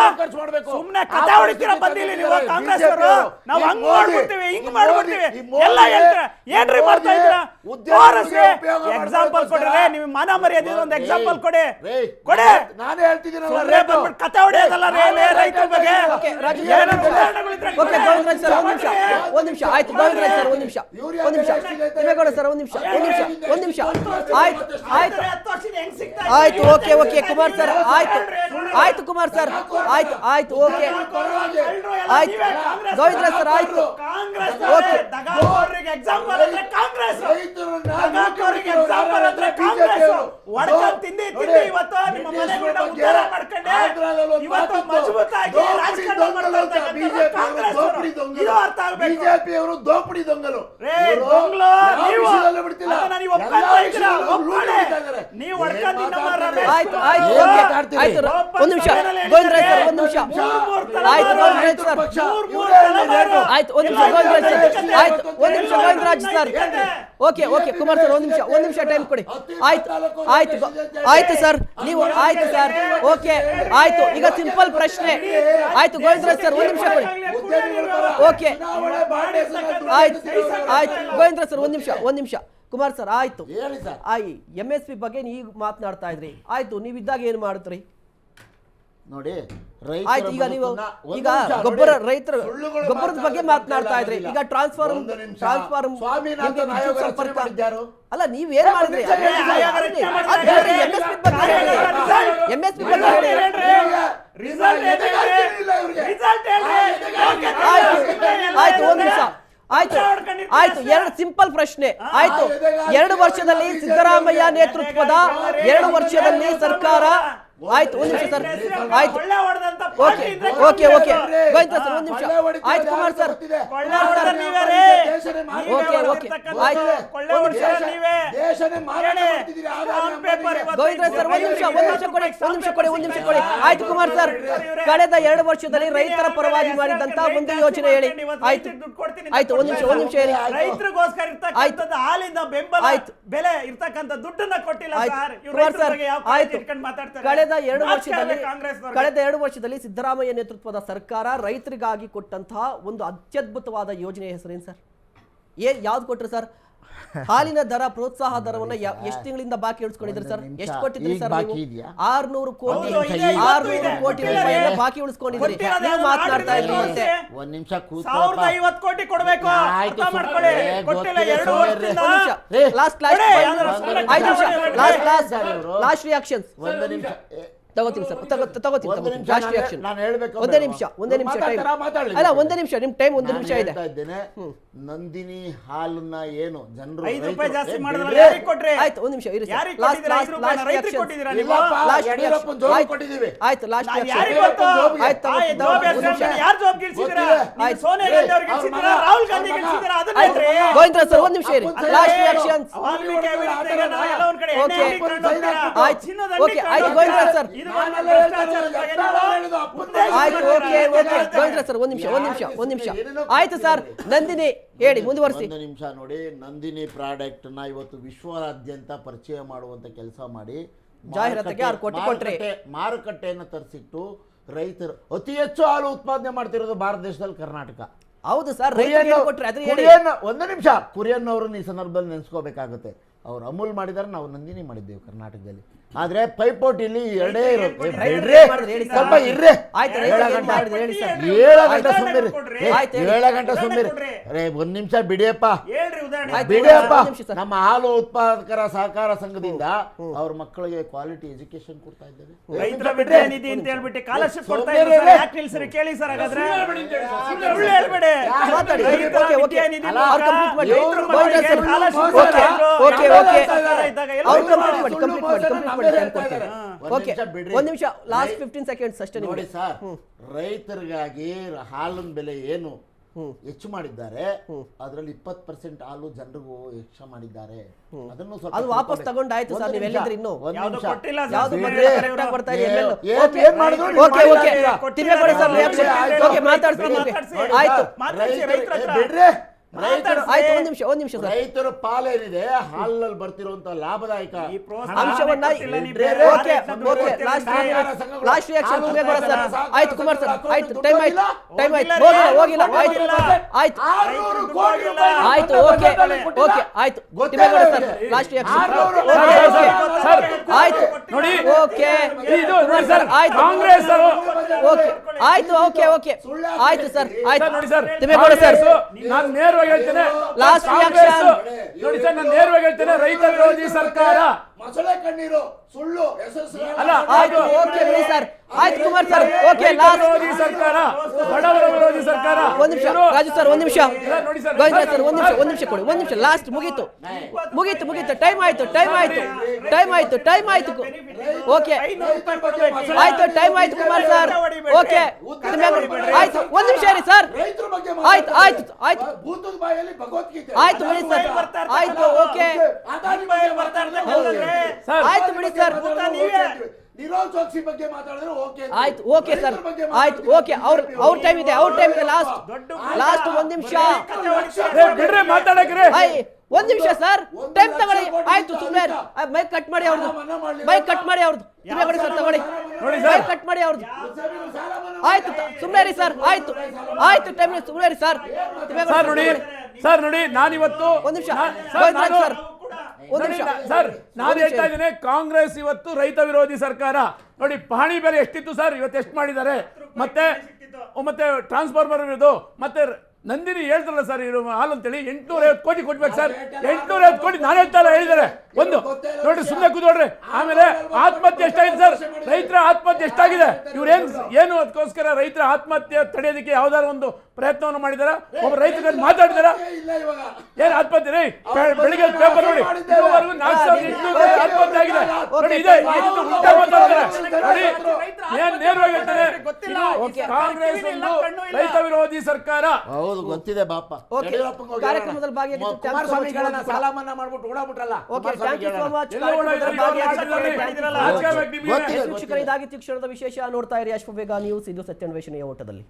ಸುಮ್ನೆ ಕಥೆ ಹೊಡಿತೀರಾ ಬಂದಿಲ್ಲ ನೀವು ಕಾಂಗ್ರೆಸ್ ಅವರು. ನಾವು ಹಂಗ್ ಮಾಡ್ಬಿಡ್ತೀವಿ, ಹಿಂಗ್ ಮಾಡ್ಬಿಡ್ತೀವಿ ಎಲ್ಲ ಹೇಳ್ತೀರಾ. ಏನ್ರಿ ಮಾಡ್ತಾ ಇದ್ದೀರಾ? ಎಕ್ಸಾಂಪಲ್ ಕೊಡ್ರಿ. ನೀವು ಮಾನ ಮರ್ಯಾದೆ ಒಂದು ಎಕ್ಸಾಂಪಲ್ ಕೊಡಿ. ನಾನೇ ಹೇಳ್ತಿದ್ದೀನಿ, ಕಥೆ ಹೊಡೆಯೋದಲ್ಲ ರೈತರ ಬಗ್ಗೆ. ಒಂದ್ ನಿಮಿಷ ಆಯ್ತು. ಗೋವಿಂದರಾಜ್ ಸರ್ ಒಂದ್ ನಿಮಿಷ. ದೇವೇಗೌಡ ಸರ್ ಒಂದ್ ನಿಮಿಷ. ಆಯ್ತು ಓಕೆ ಕುಮಾರ್ ಸರ್. ಆಯ್ತು ಕುಮಾರ್ ಸರ್. ಆಯ್ತು ಓಕೆ. ಆಯ್ತು ಗೋವಿಂದರಾಜ್ ಸರ್. ಆಯ್ತು ಓಕೆ. ಬಿಜೆಪಿಯವರು ದೋಪಡಿ ದೊಂಗಲು. ಒಂದ್ ನಿಮಿಷ ಗೋವಿಂದರಾಜ್ ಸರ್. ಒಂದ್ ನಿಮಿಷ ಆಯ್ತು ಗೋವಿಂದರಾಜ್ ಸರ್. ಆಯ್ತು ಒಂದ್ ನಿಮಿಷ ಗೋವಿಂದರಾಜ್ ಸರ್. ಒಂದ್ ನಿಮಿಷ Govindaraj sir. Okay Kumar sir ಒಂದ್ ನಿಮಿಷ ಟೈಮ್ ಕೊಡಿ. ಆಯ್ತು ಸರ್. ನೀವು ಆಯ್ತು ಸರ್. ಓಕೆ ಆಯ್ತು. ಈಗ ಸಿಂಪಲ್ ಪ್ರಶ್ನೆ. ಆಯ್ತು ಗೋವಿಂದರಾಜ್ ಸರ್ ಒಂದ್ ನಿಮಿಷ ಕೊಡಿ. ಓಕೆ ಆಯ್ತು ಗೋವಿಂದರಾಜ್ ಸರ್ ಒಂದ್ ನಿಮಿಷ. ಕುಮಾರ್ ಸರ್ ಆಯ್ತು. MSP ಬಗ್ಗೆ ನೀವು ಮಾತನಾಡ್ತಾ ಇದ್ರಿ. ಆಯ್ತು, ನೀವಿದ್ದಾಗ ಏನ್ ಮಾಡಿದ್ರಿ? ನೋಡಿ ಆಯ್ತು, ಈಗ ನೀವು ಈಗ ರೈತರ ಗೊಬ್ಬರದ ಬಗ್ಗೆ ಮಾತನಾಡ್ತಾ ಇದ್ರಿ. ಈಗ ಟ್ರಾನ್ಸ್ಫಾರ್ಮ್ ಅಲ್ಲ, ನೀವೇನ್ ಮಾಡಿದ್ರಿ? MSP ಬಗ್ಗೆ ಆಯ್ತು ಒಂದ್ ನಿಮಿಷ. ಆಯ್ತು 2 ಸಿಂಪಲ್ ಪ್ರಶ್ನೆ. ಆಯ್ತು, 2 ವರ್ಷದಲ್ಲಿ ಸಿದ್ದರಾಮಯ್ಯ ನೇತೃತ್ವದ 2 ವರ್ಷದಲ್ಲಿ ಸರ್ಕಾರ. ಆಯ್ತು ಒಂದ್ ನಿಮಿಷ ಸರ್. ಆಯ್ತು okay okay okay Govinda sir ಒಂದು ನಿಮಿಷ ಆಯ್ತು ಕುಮಾರ್ ಸರ್ ಓಕೆ ಓಕೆ ಆಯ್ತು ಗೋವಿಂದ ಸರ್ ಒಂದು ನಿಮಿಷ ಕೊಡಿ ಆಯ್ತು ಕುಮಾರ್ ಸರ್ ಕಳೆದ 2 ವರ್ಷದಲ್ಲಿ ರೈತರ ಪರವಾಗಿ ಮಾಡಿದಂತ ಒಂದು ಯೋಚನೆ ಹೇಳಿ ಆಯ್ತು ಒಂದು ನಿಮಿಷ ಹೇಳಿ ರೈತರಿಗೋಸ್ಕರ ಇರ್ತಕ್ಕಂಥದ್ದು ಹಾಲಿನ ಬೆಂಬಲ ಬೆಲೆ ಇರ್ತಕ್ಕಂಥ ದುಡ್ಡನ್ನ ಕೊಟ್ಟಿಲ್ಲ ಸರ್. ಇವ್ರು ರೈತರ ಬಗ್ಗೆ ಯಾವ ಕಾಳಜಿ ಇಟ್ಕೊಂಡು ಮಾತಾಡ್ತಾರೆ? ಕಳೆದ 2 ವರ್ಷದಲ್ಲಿ ಸಿದ್ದರಾಮಯ್ಯ ನೇತೃತ್ವದ ಸರ್ಕಾರ ರೈತರಿಗಾಗಿ ಕೊಟ್ಟಂತಹ ಒಂದು ಅತ್ಯದ್ಭುತವಾದ ಯೋಜನೆಯ ಹೆಸರೇನು ಸರ್? ಯಾವ್ದು ಕೊಟ್ರು ಸರ್? ಹಾಲಿನ ದರ ಪ್ರೋತ್ಸಾಹ ದರವನ್ನ ಎಷ್ಟು ತಿಂಗಳಿಂದ ಬಾಕಿ ಉಳಿಸ್ಕೊಂಡಿದ್ರು ಸರ್? ಎಷ್ಟು ಕೊಟ್ಟಿದ್ರಿ ಸರ್? 600 ಕೋಟಿ ರೂಪಾಯಿಯನ್ನ ಬಾಕಿ ಉಳಿಸ್ಕೊಂಡಿದ್ರಿ. ನೀವು ಮಾತನಾಡ್ತಾ ಇದ್ರಿ ಮತ್ತೆ ಒಂದ್ ನಿಮಿಷ 1050 ಕೋಟಿ ಕೊಡಬೇಕು. ಅರ್ಥ ಮಾಡ್ಕೊಳ್ಳಿ. ಕೊಟ್ಟಿಲ್ಲ 2 ವರ್ಷದಿಂದ. ಲಾಸ್ಟ್ ರಿಯಾಕ್ಷನ್ಸ್ ತಗೋತೀನಿ ಸರ್, ಲಾಸ್ಟ್ ರಿಯಾಕ್ಷನ್. ಒಂದೇ ನಿಮಿಷ ಅಲ್ಲ, ಒಂದೇ ನಿಮಿಷ ನಿಮ್ ಟೈಮ್, ಒಂದು ನಿಮಿಷ ಇದೆ. ನಂದಿನಿ ಹಾಲನ್ನ ಏನು ಜನರು ₹5 ಜಾಸ್ತಿ ಮಾಡಿದ್ರಲ್ಲ, ಯಾರಿಗೆ ಕೊಟ್ರಿ? ಆಯ್ತು ಒಂದು ನಿಮಿಷ ಇರಿ. ಯಾರಿಗೆ ಕೊಟ್ಟಿದ್ದೀರಾ? ರೈತರಿಗೆ ಕೊಟ್ಟಿದ್ದೀರಾ ನೀವು? ಆಯ್ತು ಲಾಸ್ಟ್ ಯಾರಿಗೆ ಗೊತ್ತು? ಯಾರು ಜಾಬ್ ಗಿಳಿಸಿದ್ದೀರಾ? ಸೋನಿಯಾ ಗಾಂಧಿ ಅವ್ರಿಗೆ ಗಿಳಿಸಿದ್ದೀರಾ? ರಾಹುಲ್ ಗಾಂಧಿ ಗಿಳಿಸಿದ್ದೀರಾ? ಅದನ್ನ ಹೇಳ್ರಿ. ಗೋವಿಂದ ಸರ್ ಒಂದು ನಿಮಿಷ ಇರಿ. Last reactions. ವಾಲ್ಮೀಕಿ ವಿರುದ್ಧ ಎಲ್ಲ ಒಂದ್ ಕಡೆ ಎಣ್ಣೆ ಹಾಕಿಕೊಂಡು ಹೋಗ್ತೀರಾ? ಓಕೆ ಆಯ್ತು ಗೋವಿಂದ ಸರ್. ಇದು ಭ್ರಷ್ಟಾಚಾರ ಆಯ್ತು ಓಕೆ ಗೋವಿಂದ ಸರ್ ಒಂದು ನಿಮಿಷ ಆಯ್ತು ಸರ್. ನಂದಿನಿ ಹೇಳಿ, ಮುಂದುವರಿಸಿ. ಒಂದು ನಿಮಿಷ ನೋಡಿ. ನಂದಿನಿ ಪ್ರಾಡಕ್ಟ್ ನ ಇವತ್ತು ವಿಶ್ವಾದ್ಯಂತ ಪರಿಚಯ ಮಾಡುವಂತ ಕೆಲಸ ಮಾಡಿ ಜಾಹೀರಾತಿಗೆ 6 ಕೋಟಿ ಕೊಟ್ರಿ. ಮಾರುಕಟ್ಟೆಯನ್ನು ತರಿಸಿಟ್ಟು ರೈತರು ಅತಿ ಹೆಚ್ಚು ಹಾಲು ಉತ್ಪಾದನೆ ಮಾಡ್ತಿರೋದು ಭಾರತ ದೇಶದಲ್ಲಿ ಕರ್ನಾಟಕ. ಹೌದು ಸರ್. ಒಂದು ನಿಮಿಷ, ಕುರಿಯನ್ ಅವರನ್ನು ಈ ಸಂದರ್ಭದಲ್ಲಿ ನೆನೆಸ್ಕೋಬೇಕಾಗುತ್ತೆ. ಅವ್ರು ಅಮೂಲ್ ಮಾಡಿದಾರೆ, ನಾವು ನಂದಿನಿ ಮಾಡಿದ್ದೇವೆ ಕರ್ನಾಟಕದಲ್ಲಿ. ಆದ್ರೆ ಪೈಪೋಟಿಲಿ ಎರಡೇ ಇರುತ್ತೆ. ಸ್ವಲ್ಪ ಇರ್ರಿ, 7 ಗಂಟೆ ಸುಮ್ಮನೆ. ಒಂದ್ ನಿಮಿಷ ಬಿಡಿಯಪ್ಪ. ನಮ್ಮ ಹಾಲು ಉತ್ಪಾದಕರ ಸಹಕಾರ ಸಂಘದಿಂದ ಅವ್ರ ಮಕ್ಕಳಿಗೆ ಕ್ವಾಲಿಟಿ ಎಜುಕೇಶನ್ ಕೊಡ್ತಾ ಇದ್ದಾರೆ. ರೈತರ ವಿದ್ಯಾ ನಿಧಿ ಅಂತ ಹೇಳ್ಬಿಟ್ಟು ಸ್ಕಾಲರ್ಶಿಪ್ ಕೊಡ್ತಾ ಇದ್ದಾರೆ. ಯಾಕೆ ನಿಲ್ಸರಿ ಕೇಳಿ ಸರ್. ಹಾಗಾದ್ರೆ ಸುಳ್ಳು ಹೇಳ್ಬೇಡಿ. ಒಂದ್ ನಿಮಿಷ ಲಾಸ್ಟ್ 15 ಸೆಕೆಂಡ್ಸ್ ಅಷ್ಟೇ ನೋಡಿ ಸರ್. ರೈತರಿಗಾಗಿ ಹಾಲಿನ ಬೆಲೆ ಏನು ಹೆಚ್ಚು ಮಾಡಿದ್ದಾರೆ, ಅದರಲ್ಲಿ 20% ಹಾಲು ಜನರಿಗೂ ಹೆಚ್ಚು ಮಾಡಿದ್ದಾರೆ. ಅದನ್ನು ಅದು ವಾಪಸ್ ತಗೊಂಡು ಆಯ್ತು ಸರ್. ನೀವು ಎಲ್ಲಿದ್ರಿ? ಇನ್ನು ಒಂದ್ ನಿಮಿಷ ರೈತರ ಪಾಲೇನಿದೆ ಹಾಲಲ್ಲಿ ಬರ್ತಿರುವಂತ ಲಾಭದಾಯಕ ಅಂಶವನ್ನ ಲಾಸ್ಟ್ ರಿಯಾಕ್ಷನ್ ಆಯ್ತು ಕುಮಾರ್ ಸರ್. ಆಯ್ತು ಟೈಮ್ ಹೋಗಿಲ್ಲ. ಆಯ್ತು ಓಕೆ ಆಯ್ತು ಸರ್. ಲಾಸ್ಟ್ ರಿಯಾಕ್ಷನ್ ಆಯ್ತು ನೋಡಿ. ಓಕೆ ಕಾಂಗ್ರೆಸ್ ಆಯ್ತು ಆಯ್ತು ಸರ್. ಆಯ್ತು ನೋಡಿ ಸರ್, ತಿಮ್ಮೇಗೌಡ ಸರ್ ನಾನು ನೇರವಾಗಿ ಹೇಳ್ತೇನೆ. ಲಾಸ್ಟ್ ರಿಯಾಕ್ಷನ್ ನೋಡಿ ಸರ್, ನಾನು ನೇರವಾಗಿ ಹೇಳ್ತೇನೆ. ರೈತ ವಿರೋಧಿ ಸರ್ಕಾರ ಮೊಸಳೆ ಕಣ್ಣೀರು ಸುಳ್ಳು ಅಲ್ಲ. ಆಯ್ತು ಓಕೆ ಬಿಡಿ ಸರ್. ಆಯ್ತು ಕುಮಾರ್ ಸರ್. ಓಕೆ ವಿರೋಧಿ ಸರ್ಕಾರ, ಬಡವರ ವಿರೋಧಿ ಸರ್ಕಾರ. ಒಂದ್ ನಿಮಿಷ ರಾಜು ಸರ್, ಒಂದ್ ನಿಮಿಷ ಗೋವಿಂದ ಸರ್, ಒಂದ್ ನಿಮಿಷ ಕೊಡಿ. ಒಂದ್ ನಿಮಿಷ ಲಾಸ್ಟ್ ಮುಗೀತು. ಟೈಮ್ ಆಯ್ತು ಓಕೆ ಆಯ್ತು. ಟೈಮ್ ಆಯ್ತು ಕುಮಾರ್ ಸರ್. ಓಕೆ ಆಯ್ತು ಒಂದ್ ನಿಮಿಷ ಇರಿ ಸರ್. ಆಯ್ತು ಬಿಡಿ ಸರ್. ಆಯ್ತು ಓಕೆ ಆಯ್ತು ಬಿಡಿ ಸರ್. ಆಯ್ತು ಓಕೆ ಸರ್. ಆಯ್ತು ಓಕೆ. ಅವ್ರ ಟೈಮ್ ಇದೆ. ಲಾಸ್ಟ್ ಒಂದ್ ನಿಮಿಷ ಮಾತಾಡಕ್ರೆ. ಒಂದ್ ನಿಮಿಷ ಸರ್, ಟೈಮ್ ತಗೊಳ್ಳಿ. ಆಯ್ತು ಸುಮ್ಮನೆ ಮೈಕ್ ಕಟ್ ಮಾಡಿ ಅವ್ರದ್ದು. ತಿಮ್ಮೇಗೌಡ ಸರ್ ತಗೊಳ್ಳಿ, ಮೈಕ್ ಕಟ್ ಮಾಡಿ ಅವ್ರದ್ದು. ಆಯ್ತು ಸುಮ್ಮನೆ ರೀ ಸರ್. ಆಯ್ತು ಟೈಮ್ ಸುಮ್ಮನೆ ರೀ ಸರ್. ಸರ್ ನೋಡಿ, ನಾನಿವತ್ತು ಒಂದ್ ನಿಮಿಷ ಸರ್, ನಾನು ಹೇಳ್ತಾ ಇದ್ದೇನೆ, ಕಾಂಗ್ರೆಸ್ ಇವತ್ತು ರೈತ ವಿರೋಧಿ ಸರ್ಕಾರ. ನೋಡಿ, ಪಹಣಿ ಬೆಲೆ ಎಷ್ಟಿತ್ತು ಸರ್, ಇವತ್ತು ಎಷ್ಟು ಮಾಡಿದ್ದಾರೆ. ಮತ್ತೆ ಟ್ರಾನ್ಸ್ಫಾರ್ಮರ್ ಇರೋದು, ಮತ್ತೆ ನಂದಿನಿ ಹೇಳ್ತಾರಲ್ಲ ಸರ್ ಇವರು ಹಾಲು ಅಂತೇಳಿ 850 ಕೋಟಿ ಕೊಡ್ಬೇಕು ಸರ್. 850 ಕೋಟಿ ನಾನು ಹೇಳ್ತಾರ ಹೇಳಿದ್ದಾರೆ. ಒಂದು ನೋಡ್ರಿ, ಸುಮ್ಮನೆ ಕೂತ್ಕೊಳ್ರಿ. ಆಮೇಲೆ ಆತ್ಮಹತ್ಯೆ ಎಷ್ಟಾಗಿದೆ ಸರ್? ರೈತರ ಆತ್ಮಹತ್ಯೆ ಎಷ್ಟಾಗಿದೆ? ಇವ್ರು ಏನು ಅದಕ್ಕೋಸ್ಕರ ರೈತರ ಆತ್ಮಹತ್ಯೆ ತಡೆಯೋದಕ್ಕೆ ಯಾವ್ದಾದ್ರು ಒಂದು ಪ್ರಯತ್ನವನ್ನು ಮಾಡಿದಾರ? ಒಬ್ಬ ರೈತರ ಮಾತಾಡಿದಾರ? ಏನ್ ಆತ್ಮಹತ್ಯೆ ರೀ? ಬೆಳಿಗ್ಗೆ ಪೇಪರ್ ನೋಡಿ, ಇದುವರೆಗೂ 4800 ಆತ್ಮಹತ್ಯೆ ಆಗಿದೆ. ನೋಡಿ ಇದೆ, ಇದು ಉಲ್ಟಾ ಮಾತಾಡ್ತಾರೆ ನೋಡಿ. ಏನ್ ನೇರವಾಗಿ ಹೇಳ್ತಾರೆ, ಇದು ಕಾಂಗ್ರೆಸ್ ಒಂದು ರೈತ ವಿರೋಧಿ ಸರ್ಕಾರ. ಹೌದು, ಗೊತ್ತಿದೆ ಬಾಪ. ಓಕೆ, ಕಾರ್ಯಕ್ರಮದಲ್ಲಿ ಭಾಗಿಯಾಗಿದ್ದು ಕುಮಾರಸ್ವಾಮಿಗಳನ್ನ ಸಾಲ ಮನ್ನಾ ಮಾಡ್ಬಿಟ್ಟು ಓಡಾಬಿಟ್ರಲ್ಲ. Okay, thank you so much. ಎಲ್ಲ ಓಡಾಡಿದ್ದಾರೆ, ವೀಕ್ಷಕರೇ, ಇದಾಗಿತ್ತು ಈ ಕ್ಷಣದ ವಿಶೇಷ. ನೋಡ್ತಾ ಇರಿ ಅಶ್ವವೇಗ ನ್ಯೂಸ್. ಇದು ಸತ್ಯಾನ್ವೇಷಣೆಯ ಓಟದಲ್ಲಿ.